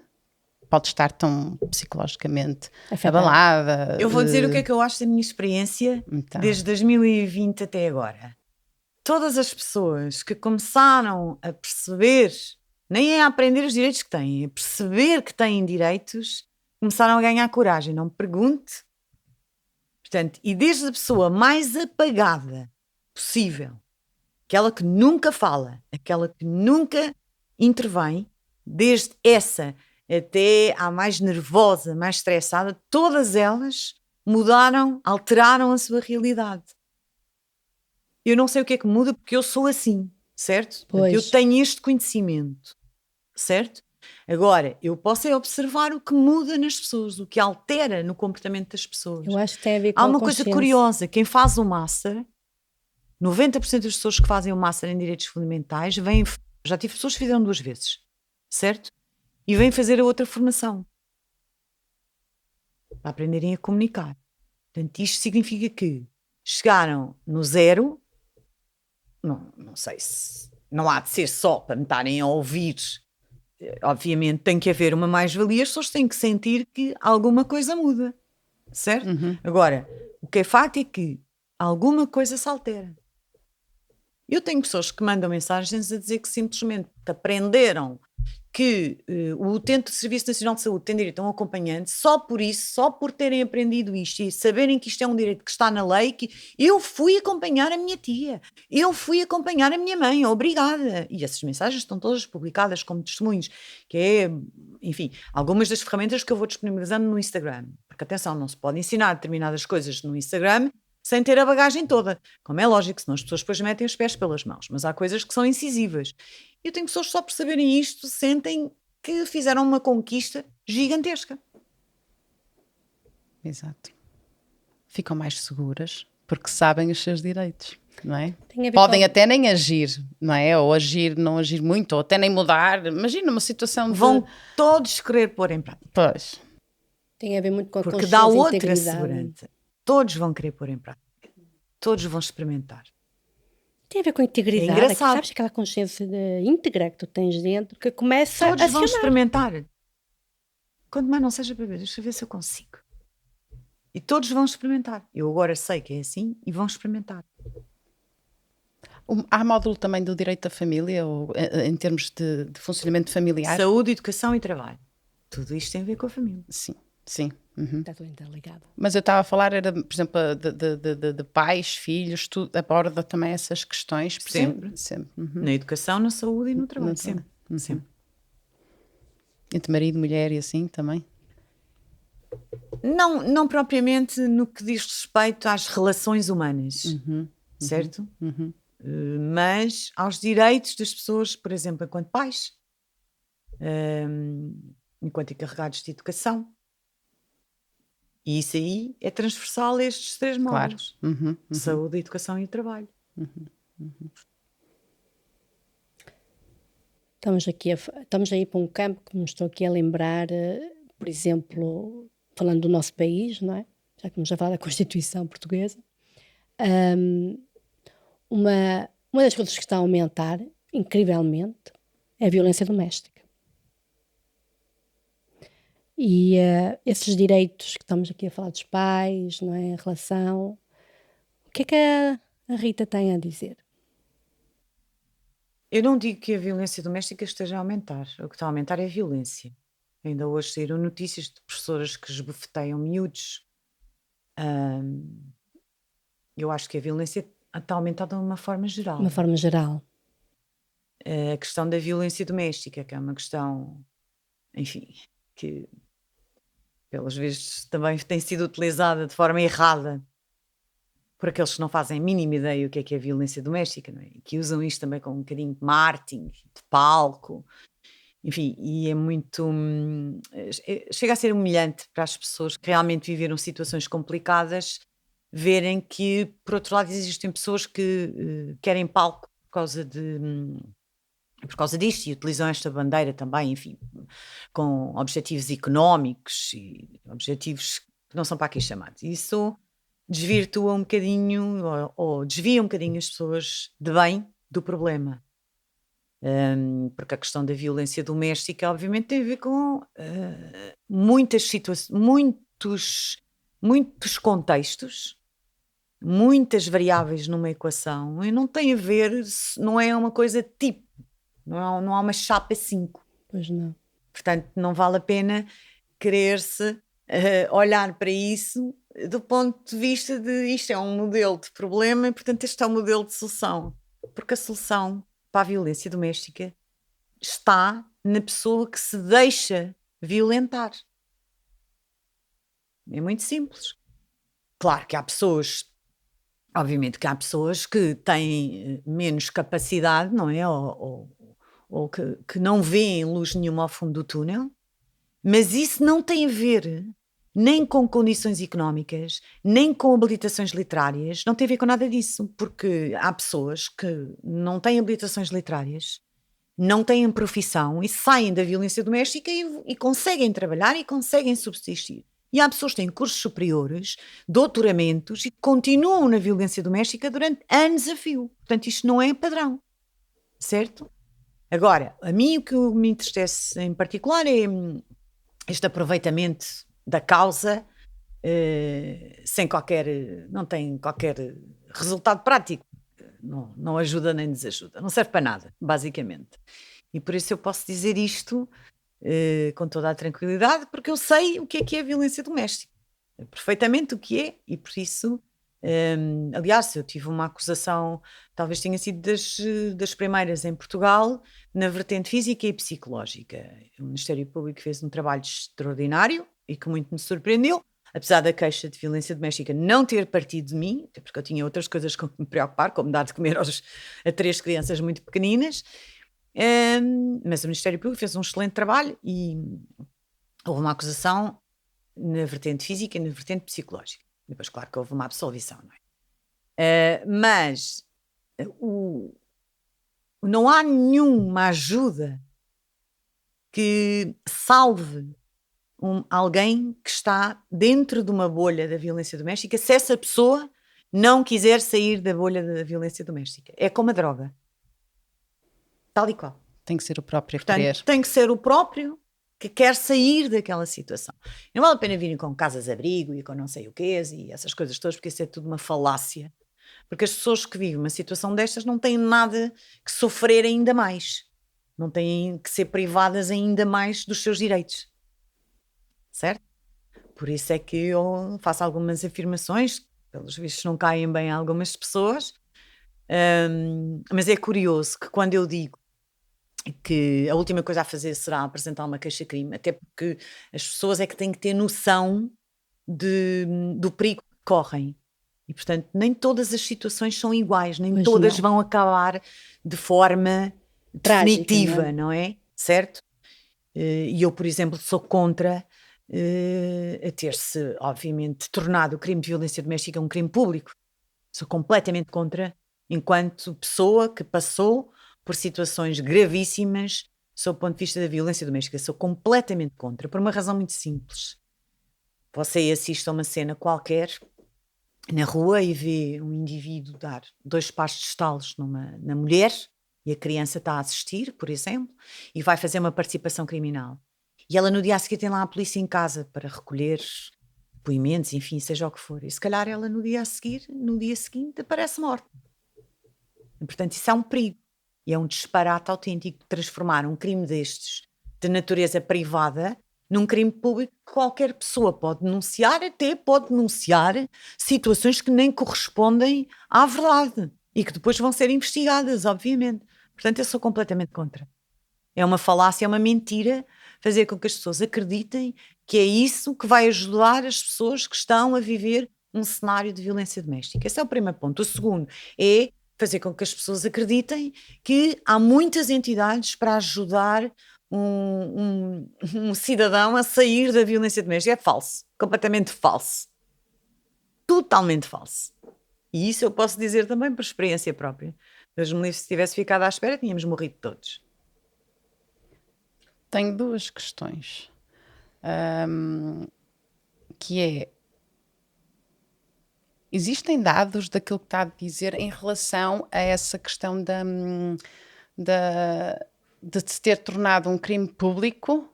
Pode estar tão psicologicamente Afetada. abalada. Eu vou dizer o que é que eu acho da minha experiência Então. desde 2020 até agora. Todas as pessoas que começaram a perceber, nem é a aprender os direitos que têm, é perceber que têm direitos, começaram a ganhar coragem. Não me pergunte. Portanto, e desde a pessoa mais apagada possível, aquela que nunca fala, aquela que nunca intervém, desde essa até à mais nervosa, mais estressada, todas elas mudaram, alteraram a sua realidade. Eu não sei o que é que muda porque eu sou assim, certo? Porque eu tenho este conhecimento, certo? Agora, eu posso é observar o que muda nas pessoas, o que altera no comportamento das pessoas. Eu acho que tem a ver com Há a uma coisa consciência. curiosa, quem faz o Master, 90% das pessoas que fazem o Master em Direitos Fundamentais, já tive pessoas que fizeram 2 vezes, certo? E vêm fazer a outra formação para aprenderem a comunicar. Portanto, isto significa que chegaram no 0, não sei se não há de ser só para me estarem a ouvir, obviamente tem que haver uma mais-valia, as pessoas têm que sentir que alguma coisa muda, certo? Agora, o que é facto é que alguma coisa se altera. Eu tenho pessoas que mandam mensagens a dizer que simplesmente aprenderam que o utente do Serviço Nacional de Saúde tem direito a um acompanhante, só por isso, só por terem aprendido isto e saberem que isto é um direito que está na lei, que eu fui acompanhar a minha tia, eu fui acompanhar a minha mãe, obrigada. E essas mensagens estão todas publicadas como testemunhos, que é, enfim, algumas das ferramentas que eu vou disponibilizando no Instagram. Porque, atenção, não se pode ensinar determinadas coisas no Instagram sem ter a bagagem toda. Como é lógico, senão as pessoas depois metem os pés pelas mãos. Mas há coisas que são incisivas. Eu tenho pessoas que só por saberem isto sentem que fizeram uma conquista gigantesca. Exato. Ficam mais seguras porque sabem os seus direitos, não é? Tem a ver Podem com- até nem agir, não é? Ou agir, não agir muito, ou até nem mudar. Imagina uma situação de... Vão todos querer pôr em prática. Pois. Tem a ver muito com a Porque consciência dá e outra integridade. segurança. Todos vão querer pôr em prática. Todos vão experimentar. Tem a ver com a integridade. É engraçado. Sabes aquela consciência íntegra que tu tens dentro que começa Todos a vão acionar. experimentar. Quanto mais não seja para ver, deixa eu ver se eu consigo. E todos vão experimentar. Eu agora sei que é assim e vão experimentar. Há módulo também do direito da família, ou, em termos de funcionamento familiar? Saúde, educação e trabalho. Tudo isto tem a ver com a família. Sim, sim. Uhum. Está tudo interligado. Mas eu estava a falar, era, por exemplo, de pais, filhos, tudo, aborda também essas questões. Sempre. Sempre. Uhum. Na educação, na saúde e no trabalho. No Sempre. Uhum. Sempre. Entre marido e mulher e assim também? Não propriamente no que diz respeito às relações humanas, certo? Mas aos direitos das pessoas, por exemplo, enquanto pais, enquanto encarregados de educação. E isso aí é transversal a estes 3 módulos. Saúde, educação e trabalho. Estamos aí para um campo que me estou aqui a lembrar, por exemplo, falando do nosso país, não é? Já que estamos a falar da Constituição Portuguesa. Uma das coisas que está a aumentar, incrivelmente, é a violência doméstica. E esses direitos que estamos aqui a falar dos pais, não é? A relação. O que é que a Rita tem a dizer? Eu não digo que a violência doméstica esteja a aumentar. O que está a aumentar é a violência. Ainda hoje saíram notícias de professoras que esbofeteiam miúdos. Eu acho que a violência está aumentada de uma forma geral. De uma forma geral. A questão da violência doméstica, que é uma questão, enfim, que pelas vezes também tem sido utilizada de forma errada por aqueles que não fazem a mínima ideia o que é a violência doméstica, não é? Que usam isto também com um bocadinho de marketing, de palco, enfim, e é muito... chega a ser humilhante para as pessoas que realmente viveram situações complicadas verem que, por outro lado, existem pessoas que querem palco por causa disto e utilizam esta bandeira também, enfim, com objetivos económicos e objetivos que não são para aqui chamados. Isso desvirtua um bocadinho ou desvia um bocadinho as pessoas de bem do problema. Porque a questão da violência doméstica, obviamente, tem a ver com muitas situações, muitos contextos, muitas variáveis numa equação, e não tem a ver, não é uma coisa tipo, não há uma chapa 5. Pois não. Portanto, não vale a pena querer-se olhar para isso do ponto de vista de isto é um modelo de problema e, portanto, este é um modelo de solução. Porque a solução para a violência doméstica está na pessoa que se deixa violentar. É muito simples. Claro que há pessoas, obviamente que há pessoas que têm menos capacidade, não é? Ou que não veem luz nenhuma ao fundo do túnel, mas isso não tem a ver nem com condições económicas, nem com habilitações literárias, não tem a ver com nada disso, porque há pessoas que não têm habilitações literárias, não têm profissão e saem da violência doméstica e conseguem trabalhar e conseguem subsistir. E há pessoas que têm cursos superiores, doutoramentos e continuam na violência doméstica durante anos a fio. Portanto, isto não é padrão, certo? Agora, a mim o que me entristece em particular é este aproveitamento da causa não tem qualquer resultado prático. Não ajuda nem desajuda. Não serve para nada, basicamente. E por isso eu posso dizer isto com toda a tranquilidade, porque eu sei o que é a violência doméstica. Perfeitamente o que é, e por isso... aliás, eu tive uma acusação, talvez tenha sido das primeiras em Portugal, na vertente física e psicológica. O Ministério Público fez um trabalho extraordinário e que muito me surpreendeu, apesar da queixa de violência doméstica não ter partido de mim, até porque eu tinha outras coisas com que me preocupar, como dar de comer a 3 crianças muito pequeninas, mas o Ministério Público fez um excelente trabalho e houve uma acusação na vertente física e na vertente psicológica. Depois, claro que houve uma absolvição, não é? Mas não há nenhuma ajuda que salve alguém que está dentro de uma bolha da violência doméstica se essa pessoa não quiser sair da bolha da violência doméstica. É como a droga. Tal e qual. Tem que ser o próprio a Portanto, querer. tem que ser o próprio que quer sair daquela situação. Não vale a pena virem com casas-abrigo e com não sei o quê e essas coisas todas, porque isso é tudo uma falácia. Porque as pessoas que vivem uma situação destas não têm nada que sofrer ainda mais. Não têm que ser privadas ainda mais dos seus direitos. Certo? Por isso é que eu faço algumas afirmações, que, pelos vistos não caem bem a algumas pessoas, mas é curioso que quando eu digo que a última coisa a fazer será apresentar uma queixa-crime, até porque as pessoas é que têm que ter noção do perigo que correm. E, portanto, nem todas as situações são iguais, nem Pois todas não. vão acabar de forma Trágica, definitiva, não é? Certo? E eu, por exemplo, sou contra a ter-se, obviamente, tornado o crime de violência doméstica um crime público. Sou completamente contra, enquanto pessoa que passou por situações gravíssimas sob o ponto de vista da violência doméstica. Sou completamente contra, por uma razão muito simples. Você assiste a uma cena qualquer na rua e vê um indivíduo dar 2 passos de estalos na mulher e a criança está a assistir, por exemplo, e vai fazer uma participação criminal. E ela no dia a seguir tem lá a polícia em casa para recolher depoimentos, enfim, seja o que for. E se calhar ela no dia seguinte, aparece morta. E, portanto, isso é um perigo. E é um disparate autêntico de transformar um crime destes, de natureza privada, num crime público que qualquer pessoa pode denunciar, até pode denunciar situações que nem correspondem à verdade e que depois vão ser investigadas, obviamente. Portanto, eu sou completamente contra. É uma falácia, é uma mentira fazer com que as pessoas acreditem que é isso que vai ajudar as pessoas que estão a viver um cenário de violência doméstica. Esse é o primeiro ponto. O segundo é fazer com que as pessoas acreditem que há muitas entidades para ajudar um cidadão a sair da violência doméstica. É falso. Completamente falso. Totalmente falso. E isso eu posso dizer também por experiência própria. Deus me livre, se tivesse ficado à espera, tínhamos morrido todos. Tenho 2 questões. Que é, existem dados daquilo que está a dizer em relação a essa questão de se ter tornado um crime público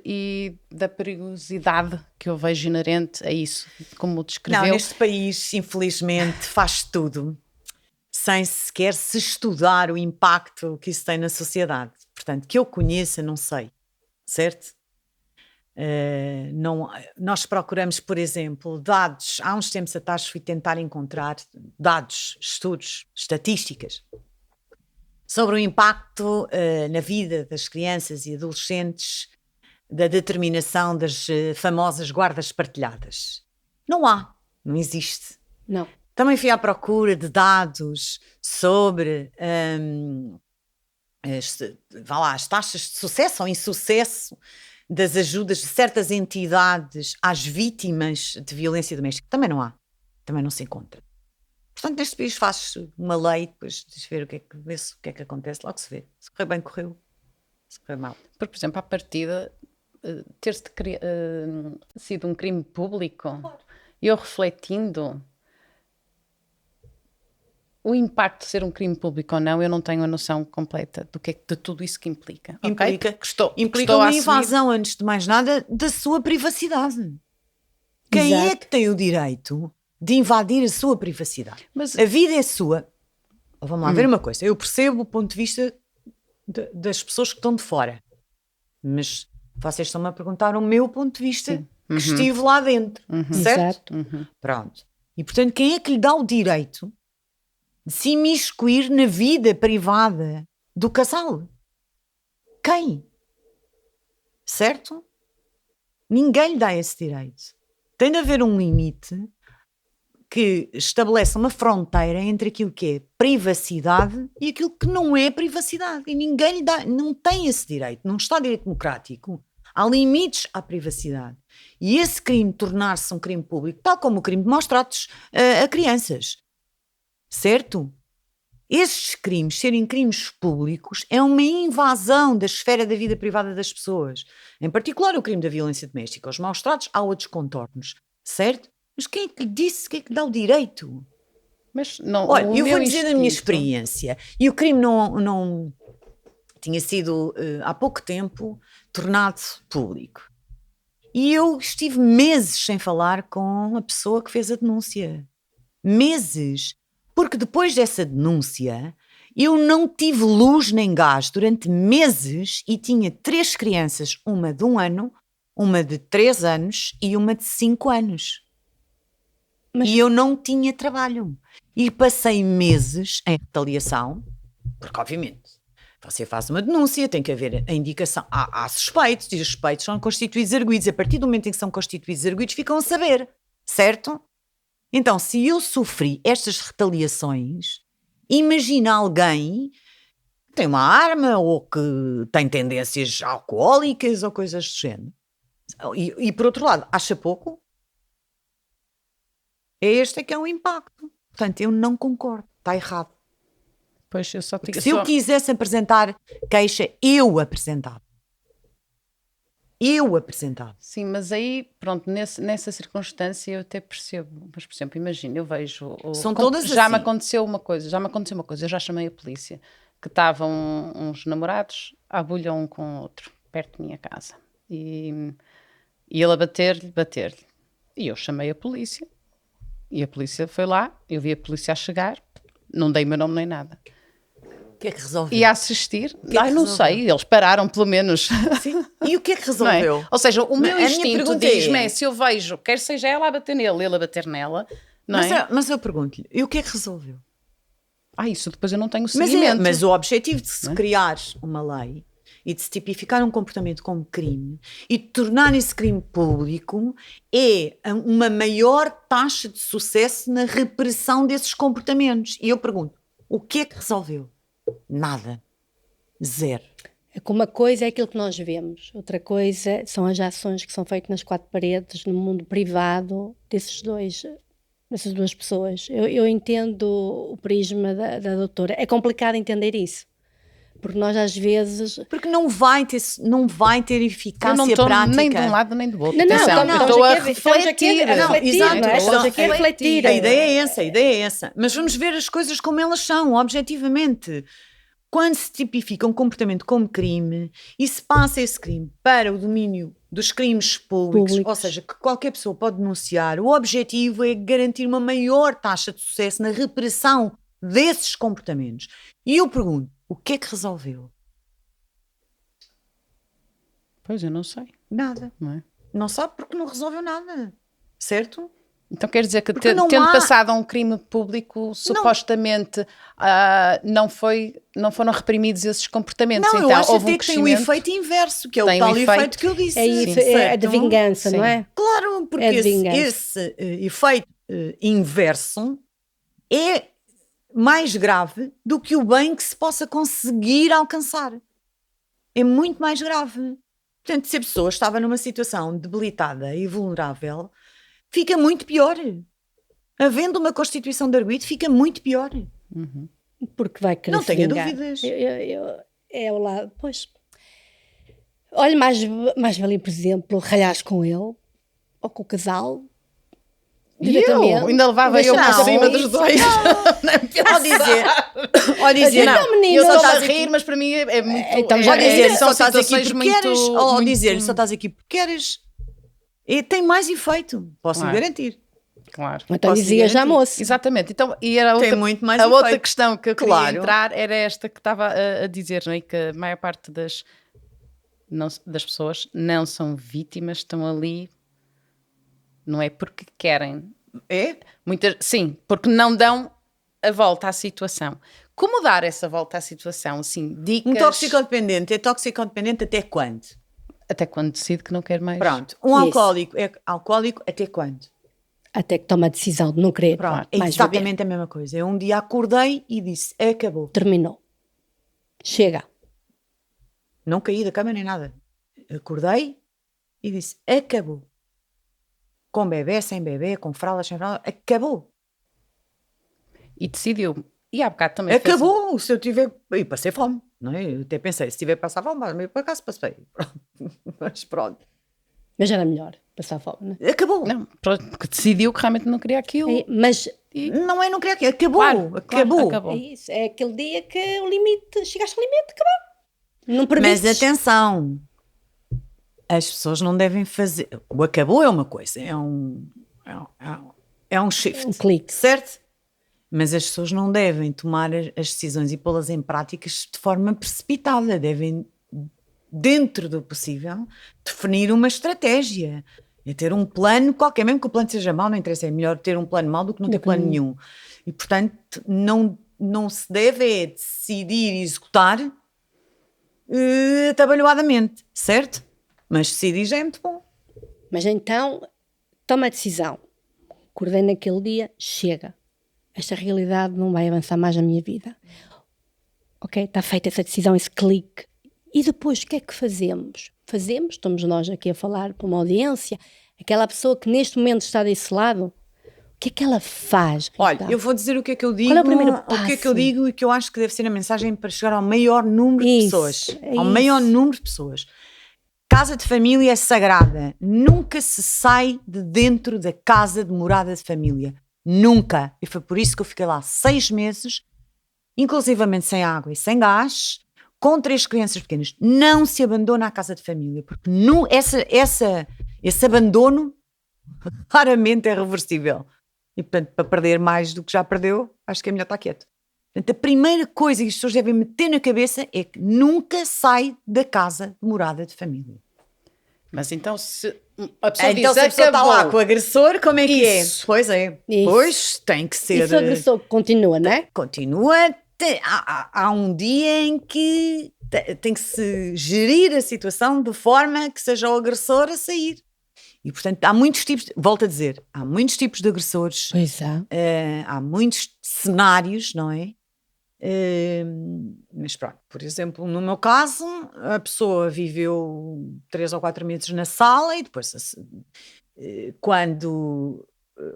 e da perigosidade que eu vejo inerente a isso, como o descreveu? Não, neste país, infelizmente, faz tudo sem sequer se estudar o impacto que isso tem na sociedade. Portanto, que eu conheça, não sei, certo? Nós procuramos, por exemplo, dados. Há uns tempos atrás fui tentar encontrar dados, estudos, estatísticas sobre o impacto na vida das crianças e adolescentes da determinação das famosas guardas partilhadas. Não existe. Não. Também fui à procura de dados sobre as taxas de sucesso ou insucesso das ajudas de certas entidades às vítimas de violência doméstica. Também não há. Também não se encontra. Portanto, neste país faz-se uma lei, depois de ver o que é que acontece, logo se vê. Se correr bem, correu. Se correr mal. Porque, por exemplo, à partida, ter sido um crime público, eu refletindo, o impacto de ser um crime público ou não, eu não tenho a noção completa de tudo isso que implica. Implica uma invasão, antes de mais nada, da sua privacidade. Quem é que tem o direito de invadir a sua privacidade? Mas a vida é sua. Vamos lá ver uma coisa. Eu percebo o ponto de vista das pessoas que estão de fora. Mas vocês estão-me a perguntar o meu ponto de vista, que estive lá dentro. Certo? Pronto. E, portanto, quem é que lhe dá o direito de se imiscuir na vida privada do casal? Quem? Certo? Ninguém lhe dá esse direito. Tem de haver um limite que estabeleça uma fronteira entre aquilo que é privacidade e aquilo que não é privacidade. E ninguém lhe dá, não tem esse direito. Num Estado de Direito Democrático, há limites à privacidade. E esse crime tornar-se um crime público, tal como o crime de maus-tratos a crianças. Certo? Estes crimes, serem crimes públicos, é uma invasão da esfera da vida privada das pessoas. Em particular, o crime da violência doméstica. Os maus-tratos, há outros contornos. Certo? Mas quem é que lhe disse? Quem é que dá o direito? Mas não, olha, eu vou dizer da minha experiência. E o crime não tinha sido, há pouco tempo, tornado público. E eu estive meses sem falar com a pessoa que fez a denúncia. Meses. Porque depois dessa denúncia, eu não tive luz nem gás durante meses e tinha 3 crianças, uma de 1 ano, uma de 3 anos e uma de 5 anos. E eu não tinha trabalho. E passei meses em retaliação, porque obviamente você faz uma denúncia, tem que haver a indicação, há suspeitos, e os suspeitos são constituídos arguidos. A partir do momento em que são constituídos arguidos, ficam a saber, certo? Então, se eu sofri estas retaliações, imagina alguém que tem uma arma ou que tem tendências alcoólicas ou coisas do género. E por outro lado, acha pouco? Este é que é o impacto. Portanto, eu não concordo. Está errado. Pois, Se eu quisesse apresentar queixa, eu apresentava. Sim, mas aí, pronto, nessa circunstância eu até percebo. Mas, por exemplo, imagina, eu vejo... Já me aconteceu uma coisa, eu já chamei a polícia, que estavam uns namorados à bulha um com o outro, perto da minha casa. E ele a bater-lhe. E eu chamei a polícia. E a polícia foi lá, eu vi a polícia a chegar, não dei meu nome nem nada. O que é que resolveu? E a assistir, não sei, eles pararam pelo menos. Sim. E o que é que resolveu? É? Ou seja, o meu instinto diz-me, se eu vejo, quer seja ela a bater nele, ele a bater nela, não é? Mas eu pergunto-lhe, e o que é que resolveu? Isso depois eu não tenho seguimento. Mas o objetivo de se criar uma lei e de se tipificar um comportamento como crime e de tornar esse crime público é uma maior taxa de sucesso na repressão desses comportamentos. E eu pergunto, o que é que resolveu? Nada. Zero. Uma coisa é aquilo que nós vemos, outra coisa são as ações que são feitas nas 4 paredes, no mundo privado dessas duas pessoas. Eu entendo o prisma da doutora. É complicado entender isso. Porque nós às vezes... Porque não vai ter Eu eficácia não estou prática. nem de um lado nem do outro. Não, Atenção, não, eu estou a refletir. Não, exato, não é? Estamos aqui a refletir. A ideia é essa. Mas vamos ver as coisas como elas são, objetivamente. Quando se tipifica um comportamento como crime e se passa esse crime para o domínio dos crimes públicos, ou seja, que qualquer pessoa pode denunciar, o objetivo é garantir uma maior taxa de sucesso na repressão desses comportamentos. E eu pergunto, o que é que resolveu? Pois, eu não sei. Nada. Não é? Não sabe porque não resolveu nada. Certo? Então quer dizer que Porque não tendo há- passado a um crime público, supostamente não foram reprimidos esses comportamentos. Não, então, eu acho houve até um que tem um crescimento. efeito inverso, que é o Tem um tal efeito- efeito que eu disse. É isso, Sim. é de certo? vingança, Sim. não é? Claro, porque É de esse vingança. efeito inverso é mais grave do que o bem que se possa conseguir alcançar. É muito mais grave. Portanto, se a pessoa estava numa situação debilitada e vulnerável, fica muito pior. Havendo uma constituição de arguido, fica muito pior. Porque vai querer Não se tenha vingar. dúvidas. É o lado, pois. Olha, mais valia, por exemplo, ralhares com ele ou com o casal. E eu ainda levava eu Deixa- por Não, cima isso- dos dois. Ao dizer, Então, menino, Eu só estou a estás rir, mas para mim é muito. Então, Ou já dizer, são só estás aqui situações porque muito. queres, ou muito- dizer, só estás aqui porque queres, e tem mais efeito, posso lhe Claro. garantir. Claro. Então Posso dizia já, garantir. moço. Exatamente. Então, e era Tem muito mais a outra efeito. questão que eu queria Claro. entrar era esta que estava a dizer, não é? Que a maior parte das pessoas não são vítimas, estão ali, não é porque querem. É? Sim, porque não dão a volta à situação. Como dar essa volta à situação? Assim, dicas. Um toxicodependente é toxicodependente até quando? Até quando decide que não quer mais. Pronto. Um Isso. alcoólico é alcoólico até quando? Até que toma a decisão de não querer Pronto. É mais beber. exatamente a mesma coisa. Eu um dia acordei e disse, acabou. Terminou. Chega. Não caí da cama nem nada. Acordei e disse, acabou. Com bebê, sem bebê, com fraldas, sem fraldas, acabou. E decidiu. E há bocado também fez- Acabou. Se eu tiver... E passei fome, não é? Eu até pensei, se tiver que passar fome, mas por acaso passei. Mas pronto. Mas era melhor passar fome, não é? Acabou. Não, pronto, porque decidiu que realmente não queria aquilo. Mas Não é, não queria que acabou. Claro, Acabou. acabou. é isso. É aquele dia que o limite, chegaste ao limite, acabou. Não Mas permites. atenção, as pessoas não devem fazer. O acabou é uma coisa, é um shift, Um clique. certo? Mas as pessoas não devem tomar as decisões e pô-las em práticas de forma precipitada. Devem, dentro do possível, definir uma estratégia. É ter um plano qualquer, mesmo que o plano seja mau, não interessa. É melhor ter um plano mau do que não ter plano nenhum. E, portanto, não se deve decidir e executar atabalhoadamente, certo? Mas decidir já é muito bom. Mas então, toma a decisão. Acordei naquele dia, chega. Esta realidade não vai avançar mais na minha vida. Ok, está feita essa decisão, esse clique. E depois, o que é que fazemos? Estamos nós aqui a falar para uma audiência, aquela pessoa que neste momento está desse lado, o que é que ela faz? Olha, Rita? eu vou dizer o que é que eu digo, Qual é o primeiro o que é que passo? eu digo e que eu acho que deve ser a mensagem para chegar ao maior número de Isso, pessoas. é Ao isso. maior número de pessoas. Casa de família é sagrada. Nunca se sai de dentro da casa de morada de família. Nunca. E foi por isso que eu fiquei lá 6 meses, inclusivamente sem água e sem gás, com 3 crianças pequenas. Não se abandona a casa de família, porque esse abandono raramente é reversível. E, portanto, para perder mais do que já perdeu, acho que é melhor estar quieto. Portanto, a primeira coisa que as pessoas devem meter na cabeça é que nunca sai da casa de morada de família. Mas então se a pessoa Então, diz se a pessoa está lá acabou, com o agressor, como é que Isso. é? Pois é. Isso. Pois tem que ser. Isso a agressão continua, não é? Continua. Há um dia em que tem que se gerir a situação de forma que seja o agressor a sair. E, portanto, há muitos tipos, volto a dizer, há muitos tipos de agressores, Pois é. há muitos cenários, não é? Mas pronto, por exemplo, no meu caso, a pessoa viveu 3 ou 4 meses na sala e depois, quando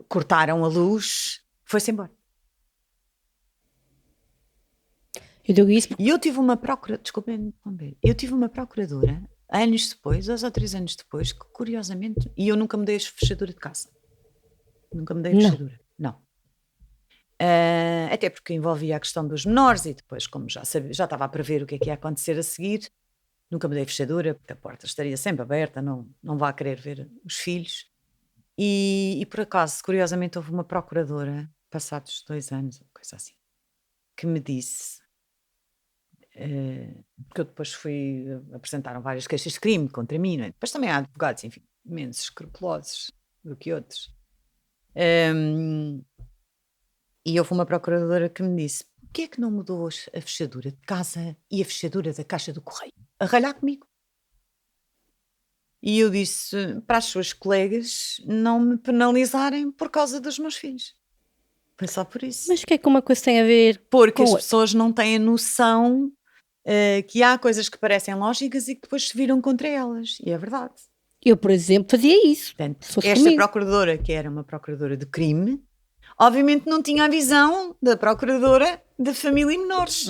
cortaram a luz, foi-se embora. Eu digo isso porque E eu tive uma procuradora, desculpem, eu tive uma procuradora, anos depois, 2 ou 3 anos depois, que curiosamente, e eu nunca mudei a fechadura de casa. Nunca mudei a Não. fechadura, não. Até porque envolvia a questão dos menores e depois, como já estava a prever o que é que ia acontecer a seguir, nunca mudei a fechadura, porque a porta estaria sempre aberta, não vá querer ver os filhos. E por acaso, curiosamente, houve uma procuradora, passados 2 anos, coisa assim, que me disse, porque eu depois apresentaram várias queixas de crime contra mim, não é? Depois também há advogados, enfim, menos escrupulosos do que outros. E houve uma procuradora que me disse: porquê é que não mudou a fechadura de casa e a fechadura da caixa do correio? A ralhar comigo. E eu disse para as suas colegas não me penalizarem por causa dos meus filhos. Foi só por isso. Mas o que é que uma coisa tem a ver Porque com as outra? pessoas não têm a noção que há coisas que parecem lógicas e que depois se viram contra elas. E é verdade. Eu, por exemplo, fazia isso. Portanto, Se fosse esta comigo. procuradora, que era uma procuradora de crime, obviamente não tinha a visão da procuradora da família e menores,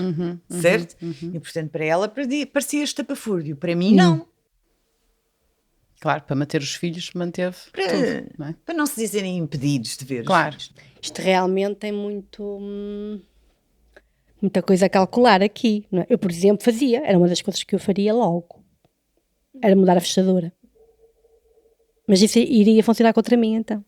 certo? E portanto para ela parecia estapafúrdio, para mim não. Claro, para manter os filhos, manteve Para, tudo, não é? para não se dizerem impedidos de ver Claro. os filhos. Isto realmente tem muita coisa a calcular aqui. Não é? Eu, por exemplo, fazia. Era uma das coisas que eu faria logo. Era mudar a fechadura. Mas isso iria funcionar contra mim, então.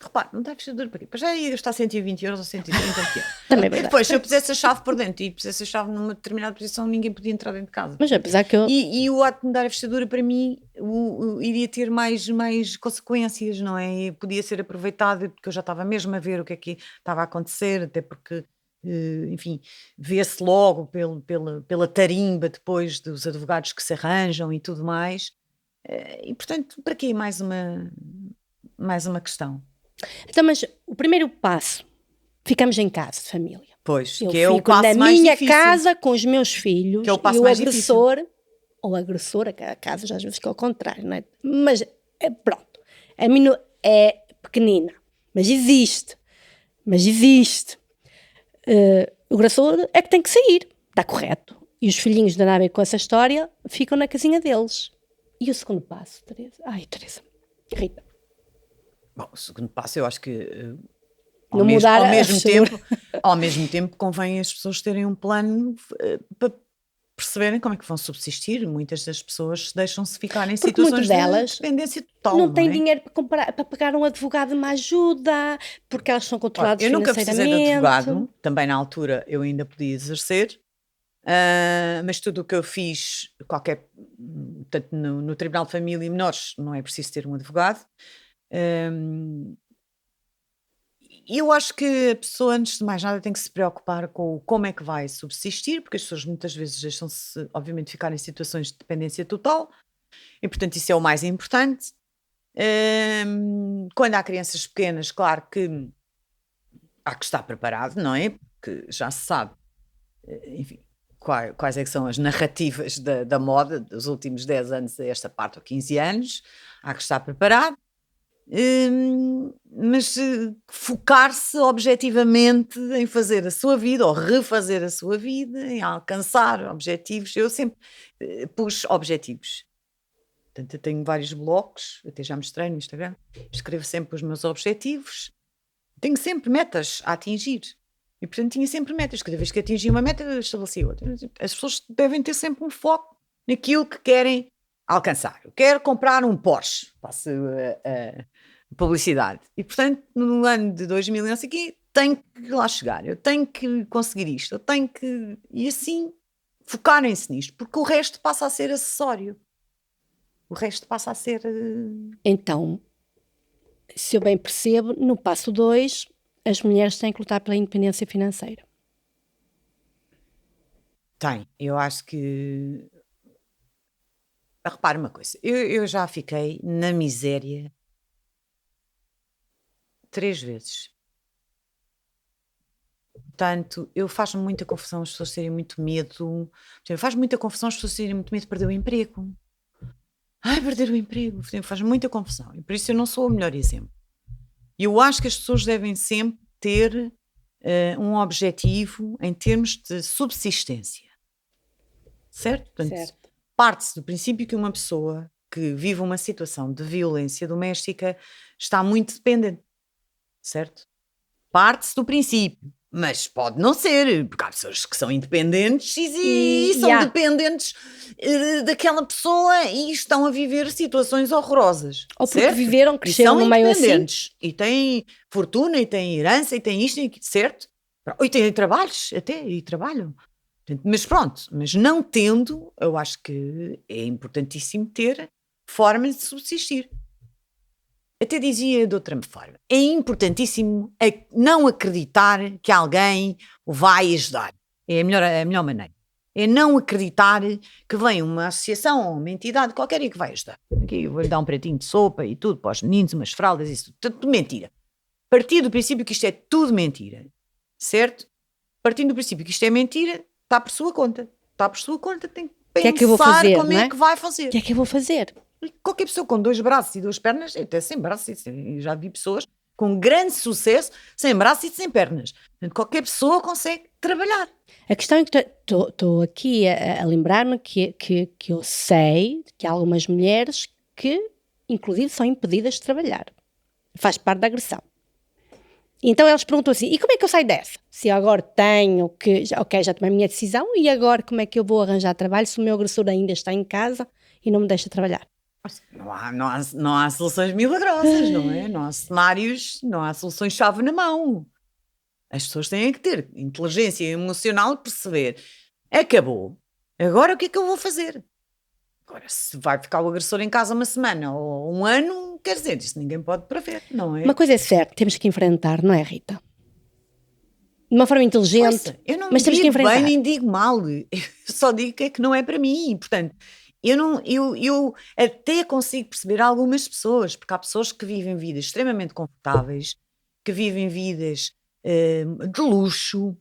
Repare, não está fechadura para quê? Para já ia gastar 120 euros ou 130, o que é. Também é verdade. Depois, se eu pusesse a chave por dentro e pusesse a chave numa determinada posição, ninguém podia entrar dentro de casa. Mas apesar que eu... E o ato de mudar a fechadura, para mim, iria ter mais consequências, não é? E podia ser aproveitado, porque eu já estava mesmo a ver o que é que estava a acontecer, até porque, enfim, vê-se logo pela tarimba depois dos advogados que se arranjam e tudo mais. E, portanto, para quê mais uma questão? Então, mas o primeiro passo, ficamos em casa, de família. Pois, Eu que é o fico passo na mais minha difícil. casa com os meus filhos Que é o passo e o mais agressor, ou a agressora, que a casa já às vezes que é ao contrário, não é? Mas, pronto, a mim é pequenina, mas existe. O agressor é que tem que sair, está correto. E os filhinhos de andarem com essa história ficam na casinha deles. E o segundo passo, Teresa? Ai, Teresa, Rita. Bom, o segundo passo, eu acho que Não mudar a fechadura. ao mesmo tempo convém as pessoas terem um plano para perceberem como é que vão subsistir. Muitas das pessoas deixam-se ficar em Porque situações muitas delas de dependência total. não têm é? dinheiro para pagar um advogado de uma ajuda, porque elas são controladas Eu nunca precisei de financeiramente. advogado, também na altura eu ainda podia exercer, mas tudo o que eu fiz, portanto, no Tribunal de Família e Menores, não é preciso ter um advogado. Eu acho que a pessoa, antes de mais nada, tem que se preocupar com como é que vai subsistir, porque as pessoas muitas vezes deixam-se, obviamente, ficar em situações de dependência total, e portanto isso é o mais importante. Quando há crianças pequenas, claro que há que estar preparado, não é? Porque já se sabe, enfim, quais é que são as narrativas da moda dos últimos 10 anos a esta parte, ou 15 anos, há que estar preparado. Mas focar-se objetivamente em fazer a sua vida ou refazer a sua vida, em alcançar objetivos. Eu sempre pus objetivos. Portanto, eu tenho vários blocos, até já mostrei no Instagram, escrevo sempre os meus objetivos. Tenho sempre metas a atingir. E, portanto, tinha sempre metas. Cada vez que atingia uma meta, eu estabelecia outra. As pessoas devem ter sempre um foco naquilo que querem alcançar. Eu quero comprar um Porsche. Faço publicidade. E, portanto, no ano de 2000 não sei o quê, tenho que lá chegar. Eu tenho que conseguir isto. Eu tenho que... E assim, focarem-se nisto. Porque o resto passa a ser acessório. O resto passa a ser... Então, se eu bem percebo, no passo 2, as mulheres têm que lutar pela independência financeira. Tem. Eu acho que... Repare uma coisa. Eu já fiquei na miséria 3 vezes. Portanto, faz-me muita confusão as pessoas terem muito medo. Faz muita confusão as pessoas terem muito medo de perder o emprego. Ai, perder o emprego. Faz muita confusão. E por isso eu não sou o melhor exemplo. Eu acho que as pessoas devem sempre ter um objetivo em termos de subsistência. Certo? Portanto, Certo. parte-se do princípio que uma pessoa que vive uma situação de violência doméstica está muito dependente. Certo? Parte-se do princípio. Mas pode não ser, porque há pessoas que são independentes e são dependentes daquela pessoa e estão a viver situações horrorosas. Ou porque certo? viveram, cresceram no meio assim. Independentes e têm fortuna e têm herança e têm isto, certo? E têm trabalhos até, e trabalham. Mas pronto, mas não tendo, eu acho que é importantíssimo ter formas de subsistir. Até dizia de outra forma, é importantíssimo não acreditar que alguém o vai ajudar. É a melhor maneira. É não acreditar que vem uma associação ou uma entidade qualquer e que vai ajudar. Aqui eu vou-lhe dar um pratinho de sopa e tudo para os meninos, umas fraldas, isso tudo mentira. Partir do princípio que isto é tudo mentira, certo? Partindo do princípio que isto é mentira, está por sua conta. Está por sua conta, tem que pensar que é que eu vou fazer, como é que vai fazer. O que é que eu vou fazer? Qualquer pessoa com 2 braços e 2 pernas, até sem braços, já vi pessoas com grande sucesso sem braços e sem pernas. Portanto, qualquer pessoa consegue trabalhar. A questão é que estou aqui a lembrar-me que eu sei que há algumas mulheres que, inclusive, são impedidas de trabalhar. Faz parte da agressão. Então elas perguntam assim, e como é que eu saio dessa? Se eu agora tenho que, já tomei a minha decisão, e agora como é que eu vou arranjar trabalho se o meu agressor ainda está em casa e não me deixa trabalhar? Não há soluções milagrosas, não é? Não há cenários, não há soluções-chave na mão. As pessoas têm que ter inteligência emocional de perceber. Acabou. Agora o que é que eu vou fazer? Agora, se vai ficar o agressor em casa uma semana ou um ano, quer dizer, isso ninguém pode prever, não é? Uma coisa é certa, temos que enfrentar, não é, Rita? De uma forma inteligente, eu não mas temos que digo enfrentar. bem nem digo mal. Eu só digo que é que não é para mim. Portanto, eu até consigo perceber algumas pessoas, porque há pessoas que vivem vidas extremamente confortáveis, que vivem vidas de luxo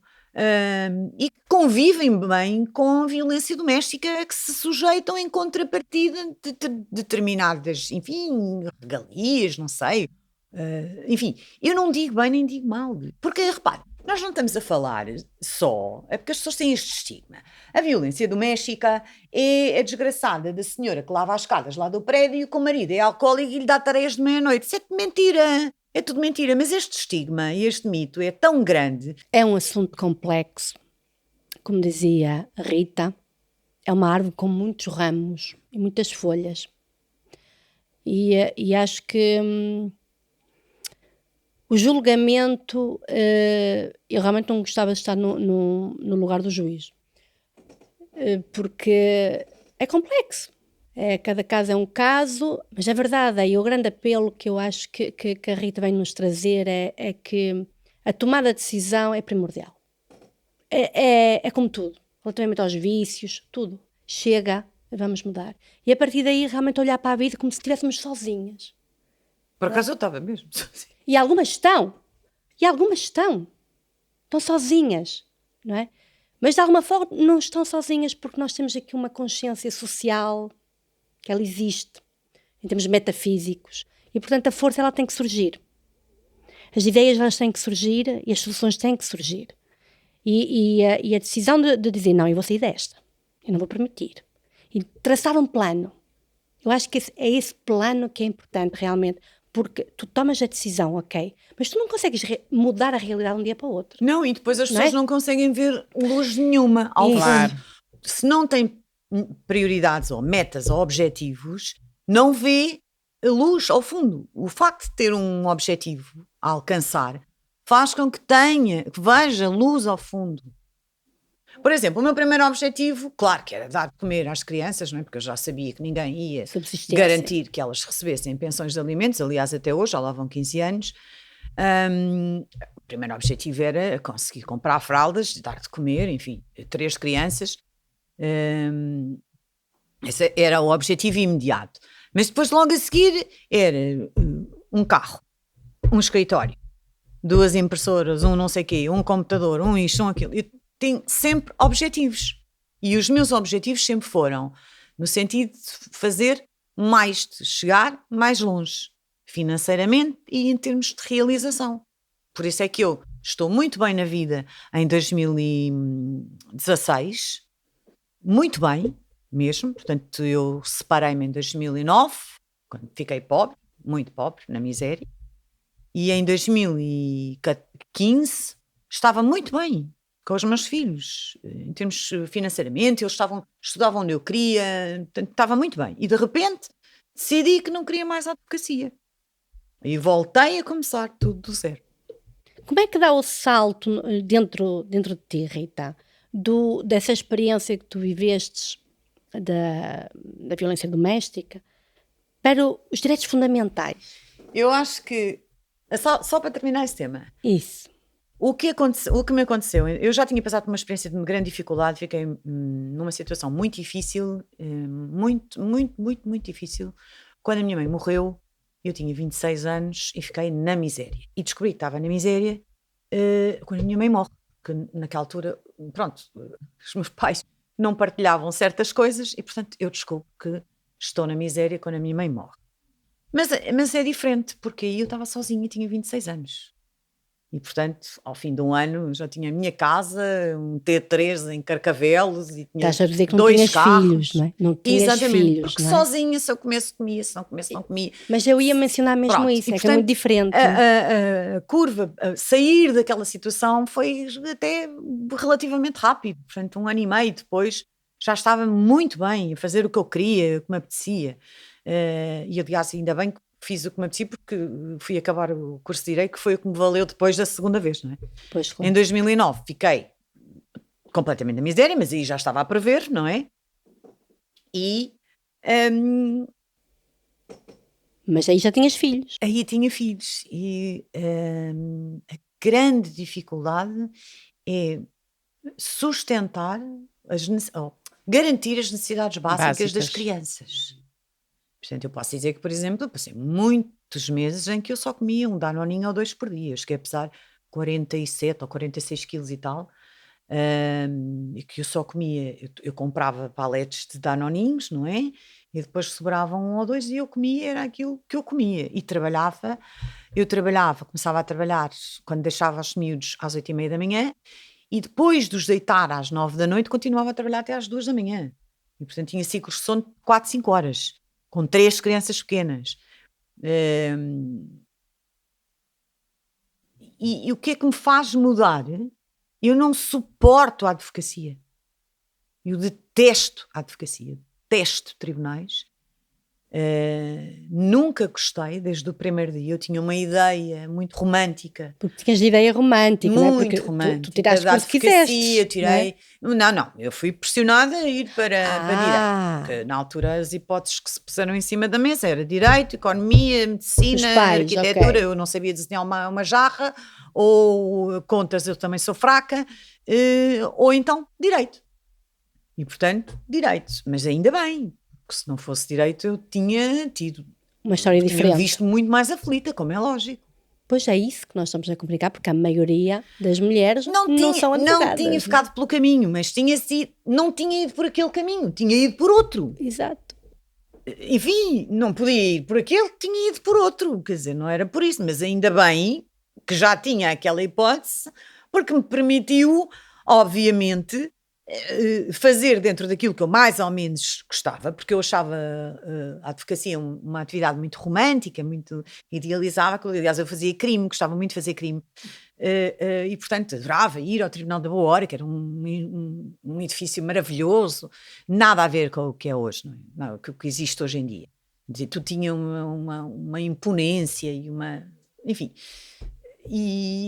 e que convivem bem com a violência doméstica, que se sujeitam em contrapartida de determinadas, enfim, regalias, não sei. Enfim, eu não digo bem nem digo mal, porque repare, nós não estamos a falar só, é porque as pessoas têm este estigma. A violência doméstica é a desgraçada da senhora que lava as escadas lá do prédio com o marido é alcoólico e lhe dá tareias de meia-noite. Isso é mentira, é tudo mentira. Mas este estigma e este mito é tão grande. É um assunto complexo, como dizia a Rita, é uma árvore com muitos ramos e muitas folhas. E acho que o julgamento, eu realmente não gostava de estar no lugar do juiz, porque é complexo, cada caso é um caso, mas é verdade, aí o grande apelo que eu acho que a Rita vem nos trazer é que a tomada de decisão é primordial, é como tudo, relativamente aos vícios, tudo, chega, vamos mudar, e a partir daí realmente olhar para a vida como se estivéssemos sozinhas. Por acaso eu estava mesmo sozinha. E algumas estão sozinhas, não é? Mas de alguma forma não estão sozinhas porque nós temos aqui uma consciência social, que ela existe, em termos metafísicos, e portanto a força ela tem que surgir. As ideias elas têm que surgir e as soluções têm que surgir. E a decisão de dizer, não, eu vou sair desta, eu não vou permitir. E traçar um plano. Eu acho que é esse plano que é importante realmente, porque tu tomas a decisão, ok, mas tu não consegues mudar a realidade de um dia para o outro. Não, e depois as pessoas não conseguem ver luz nenhuma ao fundo. Se não tem prioridades ou metas ou objetivos, não vê a luz ao fundo. O facto de ter um objetivo a alcançar faz com que veja luz ao fundo. Por exemplo, o meu primeiro objetivo, claro que era dar de comer às crianças, não é? Porque eu já sabia que ninguém ia garantir que elas recebessem pensões de alimentos, aliás até hoje, já lá vão 15 anos. O primeiro objetivo era conseguir comprar fraldas, dar de comer, enfim, 3 crianças. Esse era o objetivo imediato. Mas depois logo a seguir era um carro, um escritório, 2 impressoras, um não sei o quê, um computador, um isto, um aquilo. Eu tenho sempre objetivos. E os meus objetivos sempre foram no sentido de fazer mais, de chegar mais longe, financeiramente e em termos de realização. Por isso é que eu estou muito bem na vida em 2016, muito bem mesmo. Portanto, eu separei-me em 2009, quando fiquei pobre, muito pobre, na miséria. E em 2015 estava muito bem com os meus filhos, em termos financeiramente, eles estudavam onde eu queria, portanto, estava muito bem. E de repente decidi que não queria mais a advocacia. E voltei a começar tudo do zero. Como é que dá o salto dentro de ti, Rita, dessa experiência que tu vivestes da violência doméstica para os direitos fundamentais? Eu acho que, só para terminar esse tema, Isso. o que me aconteceu, eu já tinha passado por uma experiência de grande dificuldade, fiquei numa situação muito difícil, muito, muito, muito, muito difícil, quando a minha mãe morreu. Eu tinha 26 anos e fiquei na miséria. E descobri que estava na miséria quando a minha mãe morre. Porque naquela altura, pronto, os meus pais não partilhavam certas coisas e, portanto, eu descubro que estou na miséria quando a minha mãe morre. Mas é diferente, porque aí eu estava sozinha e tinha 26 anos. E, portanto, ao fim de um ano, já tinha a minha casa, um T3 em Carcavelos e tinha Estás a dizer que não 2 tinhas carros. filhos, não é? Não tinhas Exatamente, filhos, porque não é? sozinha, se eu comesse, comia, se não comesse, não comia. Mas eu ia mencionar mesmo Pronto, isso, e, é que é muito portanto, diferente. a curva, sair daquela situação foi até relativamente rápido. Portanto, 1 ano e meio depois já estava muito bem a fazer o que eu queria, o que me apetecia. E aliás, ainda bem que fiz o que me apetecia, porque fui acabar o curso de Direito, que foi o que me valeu depois da segunda vez, não é? Pois, claro. Em 2009 fiquei completamente na miséria, mas aí já estava a prever, não é? E Mas aí já tinhas filhos. aí tinha filhos. E a grande dificuldade é sustentar, garantir as necessidades básicas das crianças. Portanto, eu posso dizer que, por exemplo, eu passei muitos meses em que eu só comia um Danoninho ou 2 por dia, cheguei a pesar 47 ou 46 quilos e tal, e que eu só comia, eu comprava paletes de Danoninhos, não é? E depois sobravam 1 ou 2 e eu comia, era aquilo que eu comia. E começava a trabalhar quando deixava os miúdos às 8h30 da manhã, e depois de os deitar às 9 da noite, continuava a trabalhar até às 2 da manhã. E, portanto, tinha ciclos de sono de 4, 5 horas, com 3 crianças pequenas. E o que é que me faz mudar? Eu não suporto a advocacia. Eu detesto a advocacia, detesto tribunais. Nunca gostei, desde o primeiro dia. Eu tinha uma ideia muito romântica. Porque tinhas de ideia romântica, Muito não é? Porque romântica. tu tiraste da porque advocacia, quiseste. tirei. Não, eu fui pressionada a ir para Ah. direito. Porque na altura as hipóteses que se puseram em cima da mesa era direito, economia, medicina, Os pais, arquitetura. ok. Eu não sabia desenhar uma jarra, ou contas, eu também sou fraca, ou então direito. E portanto, direito. Mas ainda bem, porque se não fosse direito eu tinha tido, Uma história tinha-me diferente. visto muito mais aflita, como é lógico. Pois é isso que nós estamos a complicar, porque a maioria das mulheres não são advogadas. Não tinha ficado pelo caminho, mas não tinha ido por aquele caminho, tinha ido por outro. Exato. Enfim, não podia ir por aquele, tinha ido por outro. Quer dizer, não era por isso, mas ainda bem que já tinha aquela hipótese, porque me permitiu, obviamente, fazer dentro daquilo que eu mais ou menos gostava, porque eu achava a advocacia uma atividade muito romântica, muito idealizável. Aliás, eu fazia crime, gostava muito de fazer crime, e portanto adorava ir ao Tribunal da Boa Hora, que era um edifício maravilhoso, nada a ver com o que é hoje, não é? Não, o que existe hoje em dia. Quer dizer, tu tinha uma imponência e uma... Enfim...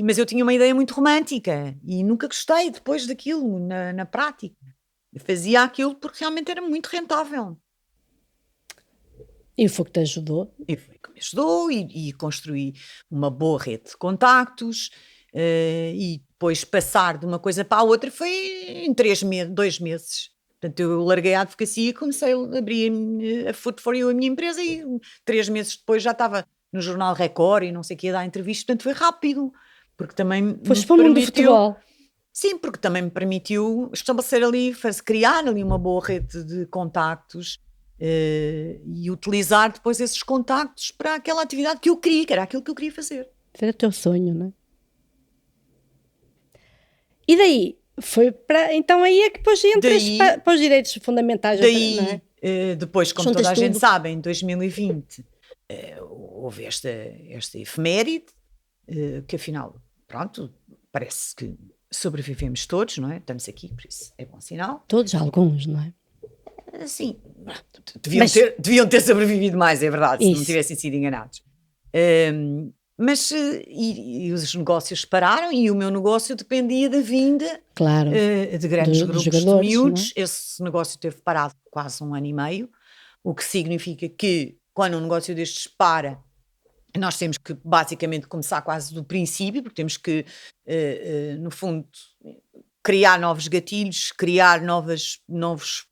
mas eu tinha uma ideia muito romântica e nunca gostei depois daquilo na prática. Eu fazia aquilo porque realmente era muito rentável. E foi o que te ajudou. E foi que me ajudou, e construí uma boa rede de contactos, e depois passar de uma coisa para a outra foi em 2 meses. Portanto, eu larguei a advocacia e comecei a abrir a Food for You, a minha empresa, e 3 meses depois já estava no Jornal Record e não sei o que, a dar entrevistas. Portanto, foi rápido, porque também Foste para o mundo do futebol. Sim, porque também me permitiu estabelecer ali, criar ali uma boa rede de contactos, e utilizar depois esses contactos para aquela atividade que eu queria, que era aquilo que eu queria fazer. Era o teu sonho, não é? E daí? Foi para... Então aí é que depois entras para os direitos fundamentais. Daí, não é? depois, como Juntas toda a gente tudo. sabe, em 2020 houve esta efeméride, que afinal, pronto, parece que sobrevivemos todos, não é? Estamos aqui, por isso é bom sinal. Todos, alguns, não é? Sim, deviam ter sobrevivido mais, é verdade, se não tivessem sido enganados. Mas e os negócios pararam e o meu negócio dependia da vinda, claro, de grandes grupos de miúdos. Não é? Esse negócio teve parado quase 1 ano e meio, o que significa que quando um negócio destes para, nós temos que basicamente começar quase do princípio, porque temos que, no fundo, criar novos gatilhos, criar novos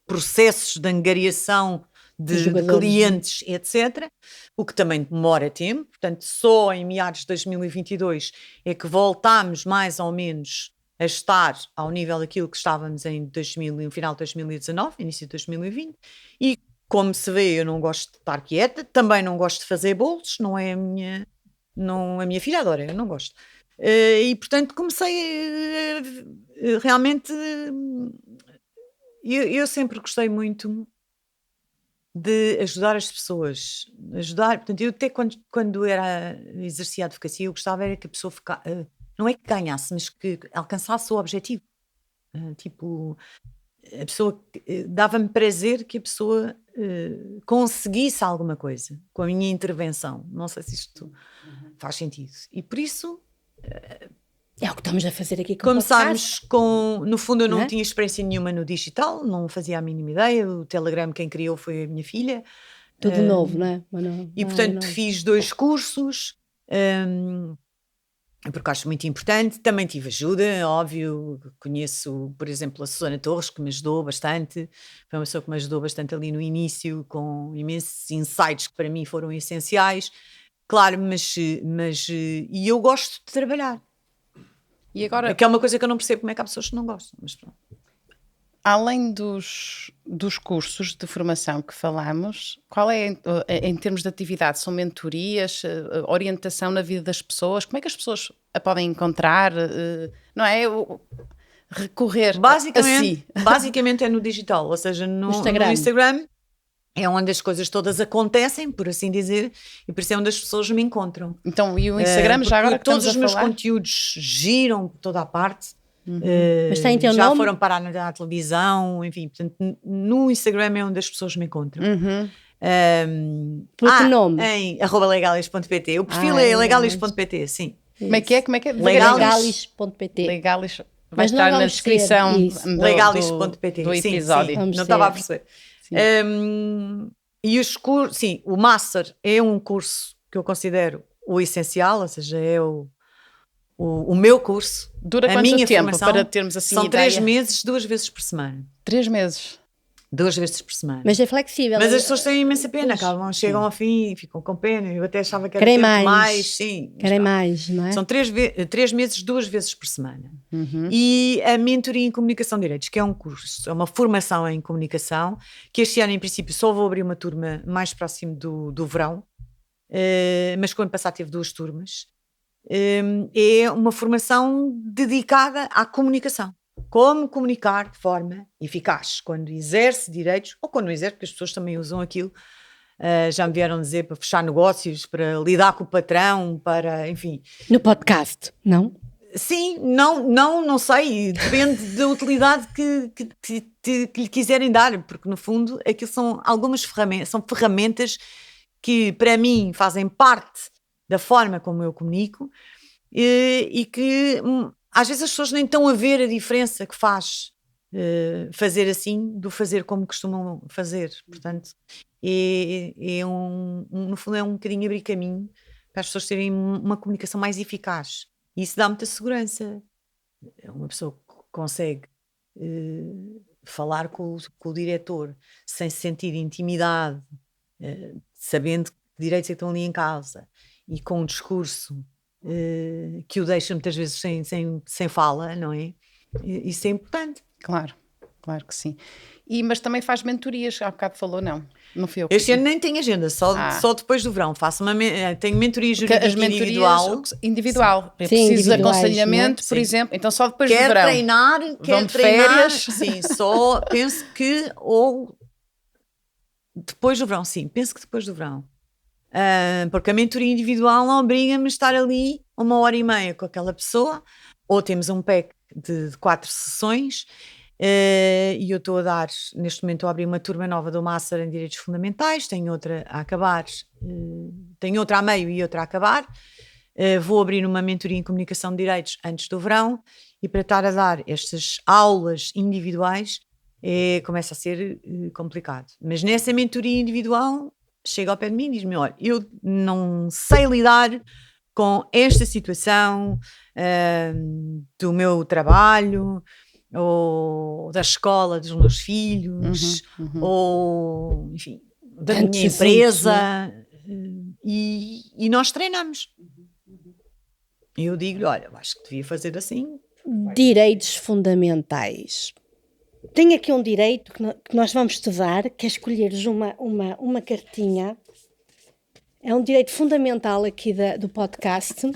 processos de angariação de clientes, etc., o que também demora tempo. Portanto, só em meados de 2022 é que voltámos mais ou menos a estar ao nível daquilo que estávamos no final de 2019, início de 2020, e como se vê, eu não gosto de estar quieta, também não gosto de fazer bolos, não é a minha filha adora, eu não gosto. E portanto comecei realmente... Eu sempre gostei muito de ajudar as pessoas, portanto, eu até quando exercia a advocacia, eu gostava era que a pessoa não é que ganhasse, mas que alcançasse o objetivo. Tipo, a pessoa, dava-me prazer que a pessoa conseguisse alguma coisa com a minha intervenção. Não sei se isto faz sentido. E por isso... é o que estamos a fazer aqui com começámos com... No fundo, eu não tinha experiência nenhuma no digital, não fazia a mínima ideia. O Telegram quem criou foi a minha filha. Tudo novo, não é? E portanto fiz 2 cursos, porque acho muito importante. Também tive ajuda, óbvio. Conheço, por exemplo, a Susana Torres, que me ajudou bastante. Foi uma pessoa que me ajudou bastante ali no início, com imensos insights que para mim foram essenciais. Claro, mas e eu gosto de trabalhar. E agora, que é uma coisa que eu não percebo como é que há pessoas que não gostam. Mas pronto. Além dos cursos de formação que falamos, qual é, em termos de atividade, são mentorias, orientação na vida das pessoas? Como é que as pessoas a podem encontrar? Não é? Recorrer a si. Basicamente é no digital, ou seja, no Instagram é onde as coisas todas acontecem, por assim dizer, e por isso é onde as pessoas me encontram. Então, e o Instagram, já agora que todos os meus falar? conteúdos giram por toda a parte. Mas tem teu já nome? Foram parar na televisão, enfim, portanto, no Instagram é onde as pessoas me encontram. Por que nome? Em @legalis.pt. O perfil é legalis.pt, sim. Como é que é? Legalis.pt. Legalis. Vai estar na descrição legalis.pt do episódio. Sim, não estava a perceber. E os cursos, sim, o Master é um curso que eu considero o essencial, ou seja, é o meu curso. Dura quanto tempo formação, para termos assim são ideia? 3 meses, 2 vezes por semana. 3 meses? 2 vezes por semana. Mas é flexível. Mas as pessoas têm imensa pena, chegam ao fim e ficam com pena. Eu até achava que era Querem mais. Sim. Querem mais, não é? São 3 meses, 2 vezes por semana. E a mentoria em comunicação de direitos, que é um curso, é uma formação em comunicação, que este ano, em princípio, só vou abrir uma turma mais próximo do verão, mas quando passar teve 2 turmas. É uma formação dedicada à comunicação. Como comunicar de forma eficaz quando exerce direitos ou quando não exerce, porque as pessoas também usam aquilo. Já me vieram dizer para fechar negócios, para lidar com o patrão, para, enfim. No podcast, não? Sim, não sei, depende da utilidade que lhe quiserem dar, porque no fundo aquilo são algumas ferramentas que para mim fazem parte da forma como eu comunico e que às vezes as pessoas nem estão a ver a diferença que faz fazer assim do fazer como costumam fazer. Portanto, no fundo é um bocadinho abrir caminho para as pessoas terem uma comunicação mais eficaz. E isso dá muita segurança. Uma pessoa que consegue falar com o diretor sem se sentir intimidade, sabendo que direitos é que estão ali em causa, e com um discurso que o deixa muitas vezes sem fala, não é? Isso é importante. Claro. Claro que sim. Mas também faz mentorias, há bocado falou, não fui eu. Este ano nem tenho agenda, só depois do verão. tenho mentoria jurídica individual. Eu Sim, preciso de individuais, aconselhamento, não é? por Sim. exemplo. Então só depois do Quer verão. treinar, Vão de férias. Sim, só penso que ou depois do verão, sim, penso que depois do verão. Porque a mentoria individual não obriga-me a estar ali 1h30 com aquela pessoa, ou temos um pack de 4 sessões, e eu estou a dar, neste momento estou a abrir uma turma nova do Master em Direitos Fundamentais, tenho outra a acabar, tenho outra a meio e outra a acabar. Vou abrir uma mentoria em Comunicação de Direitos antes do verão, e para estar a dar estas aulas individuais começa a ser complicado. Mas nessa mentoria individual chega ao pé de mim e diz-me: olha, eu não sei lidar com esta situação do meu trabalho, ou da escola dos meus filhos, ou enfim, da minha empresa, e nós treinamos. E eu digo-lhe: olha, acho que devia fazer assim. Direitos fundamentais. Tenho aqui um direito que nós vamos estudar, que é escolheres uma cartinha. É um direito fundamental aqui do podcast.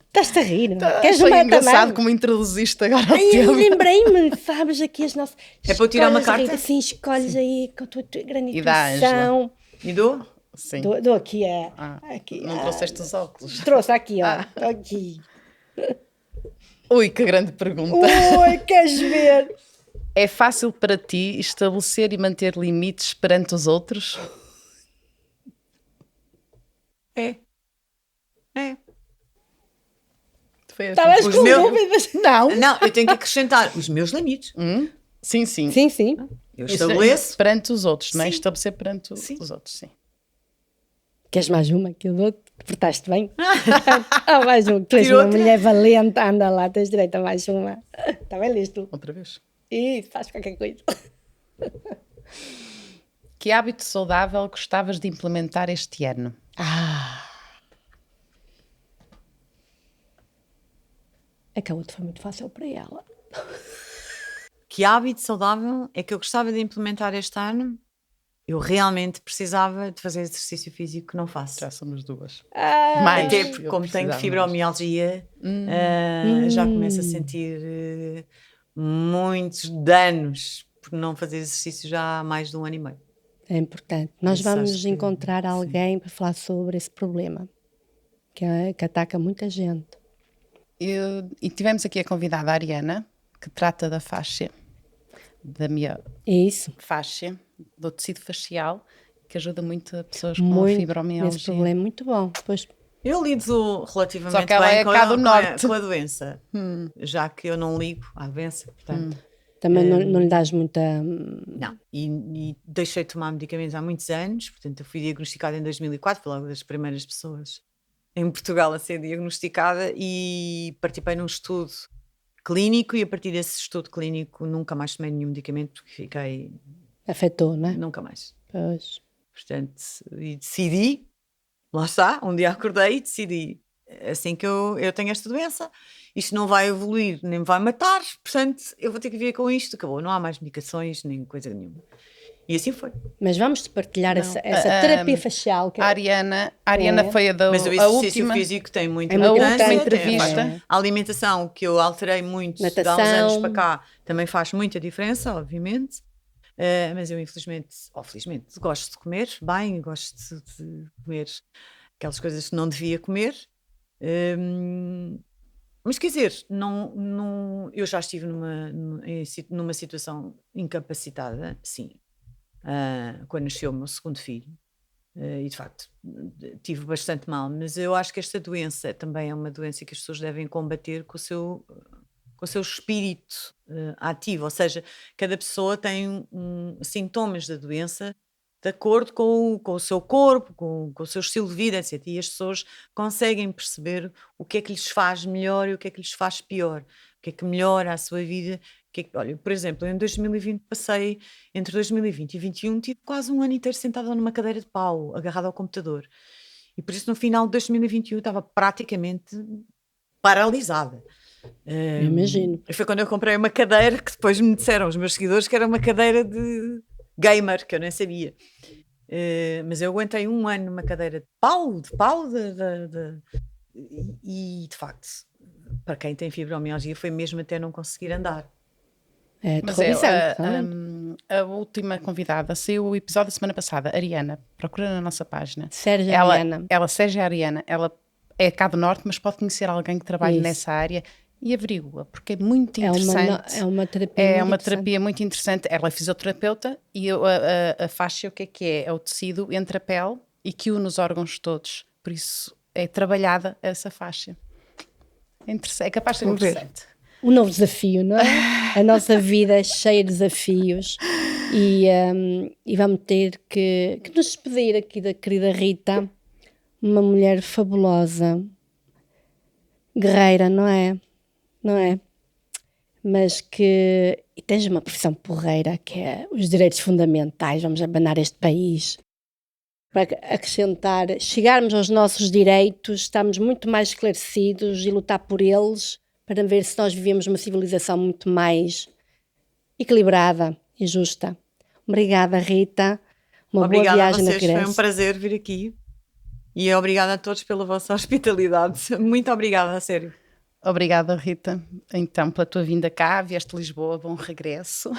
Estás-te a rir? Queres Foi uma engraçado também? como introduziste agora o Ai, tema. lembrei-me, sabes, aqui as nossas... É para eu tirar uma Escolhes, carta? Rita, sim, escolhes aí com a tua grande E dá, intuição. E dou? Sim. Dou aqui aqui Não trouxeste os óculos. Trouxe aqui, ó. Tô aqui. Ui, que grande pergunta. Ui, queres ver? É fácil para ti estabelecer e manter limites perante os outros? É. Estavas Os com meus- dúvidas? Não. Não, eu tenho que acrescentar os meus limites. Sim. Sim, sim. Eu Isso estabeleço. perante os outros, não é? Sim. Estabelecer perante Sim. os outros, sim. Queres mais uma que eu dou-te? Portaste bem? Mais uma. Tu és Tira uma outra. mulher valente. Anda lá, tens direito a mais uma. Está bem listo? Outra vez. Ih, faz qualquer coisa. Que hábito saudável gostavas de implementar este ano? É que a outra foi muito fácil para ela. Que hábito saudável é que eu gostava de implementar este ano? Eu realmente precisava de fazer exercício físico que não faço. Já somos duas. Mais. Até porque, como tenho fibromialgia, já começo a sentir muitos danos por não fazer exercício já há mais de 1 ano e meio. É importante. Nós Isso acho vamos que- encontrar alguém para falar sobre esse problema que ataca muita gente. E tivemos aqui a convidada a Ariana, que trata da fáscia, da minha É isso. fáscia, do tecido facial, que ajuda muito a pessoas com Muito. fibromialgia. Esse problema é muito bom. Depois, Eu lido relativamente Só que ela bem é cá do norte. com a doença, já que eu não ligo à doença, portanto. também não lhe dás muita... Não, e deixei de tomar medicamentos há muitos anos, portanto eu fui diagnosticada em 2004, fui logo das primeiras pessoas em Portugal a ser diagnosticada, e participei num estudo clínico, e a partir desse estudo clínico nunca mais tomei nenhum medicamento, porque fiquei... Afetou, não é? Nunca mais. Pois. Portanto, e decidi, lá está, um dia acordei e decidi, assim que eu tenho esta doença, isto não vai evoluir, nem me vai matar, portanto eu vou ter que viver com isto, acabou, não há mais medicações, nem coisa nenhuma. E assim foi. Mas vamos-te partilhar essa terapia facial. Que A Ariana foi a Mas o a exercício última. físico tem muita É muito importância. importante. entrevista. A alimentação, que eu alterei muito de há uns Natação. anos para cá, também faz muita diferença, obviamente. Mas eu, infelizmente, ou felizmente, gosto de comer bem, gosto de comer aquelas coisas que não devia comer. Mas quer dizer, eu já estive numa situação incapacitada, sim, quando nasceu o meu segundo filho. E de facto tive bastante mal, mas eu acho que esta doença também é uma doença que as pessoas devem combater com o seu espírito ativo, ou seja, cada pessoa tem sintomas da doença de acordo com o seu corpo, com o seu estilo de vida, etc. E as pessoas conseguem perceber o que é que lhes faz melhor e o que é que lhes faz pior, o que é que melhora a sua vida. Olha, por exemplo, em 2020 passei, entre 2020 e 2021, tive quase um ano inteiro sentada numa cadeira de pau, agarrada ao computador. E por isso no final de 2021 estava praticamente paralisada. Imagino. Foi quando eu comprei uma cadeira que depois me disseram os meus seguidores que era uma cadeira de gamer, que eu nem sabia. Mas eu aguentei 1 ano numa cadeira de pau, e de facto, para quem tem fibromialgia, foi mesmo até não conseguir andar. Mas a última convidada saiu o episódio da semana passada, Ariana, procura na nossa página. Sérgio Ariana, ela é cá do Norte, mas pode conhecer alguém que trabalhe nessa área e averigua, porque é muito interessante. É uma terapia terapia muito interessante. Ela é fisioterapeuta e a faixa, o que é? É o tecido entre a pele e que une os órgãos todos. Por isso é trabalhada essa faixa. É capaz de ser interessante. Um novo desafio, não é? A nossa vida é cheia de desafios e vamos ter que nos despedir aqui da querida Rita, uma mulher fabulosa, guerreira, não é? Não é? Mas que tens uma profissão porreira, que é os direitos fundamentais, vamos abanar este país. Para acrescentar, chegarmos aos nossos direitos, estarmos muito mais esclarecidos e lutar por eles, para ver se nós vivemos uma civilização muito mais equilibrada e justa. Obrigada, Rita. Obrigada boa viagem a na vocês, Grécia. foi um prazer vir aqui. E obrigada a todos pela vossa hospitalidade. Muito obrigada, a sério. Obrigada, Rita, então, pela tua vinda cá. Vieste de Lisboa, bom regresso.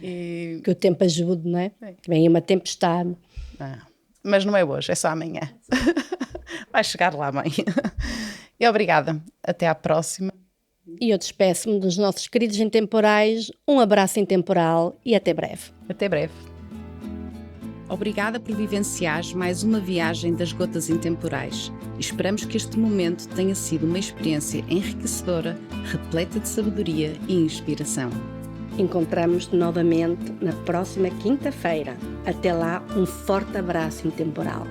Que o tempo ajude, não é? Vem uma tempestade. Mas não é hoje, é só amanhã. Vai chegar lá, mãe. E obrigada. Até à próxima. E eu despeço-me dos nossos queridos intemporais. Um abraço intemporal e até breve. Até breve. Obrigada por vivenciares mais uma viagem das gotas intemporais. Esperamos que este momento tenha sido uma experiência enriquecedora, repleta de sabedoria e inspiração. Encontramos-nos novamente na próxima quinta-feira. Até lá, um forte abraço intemporal.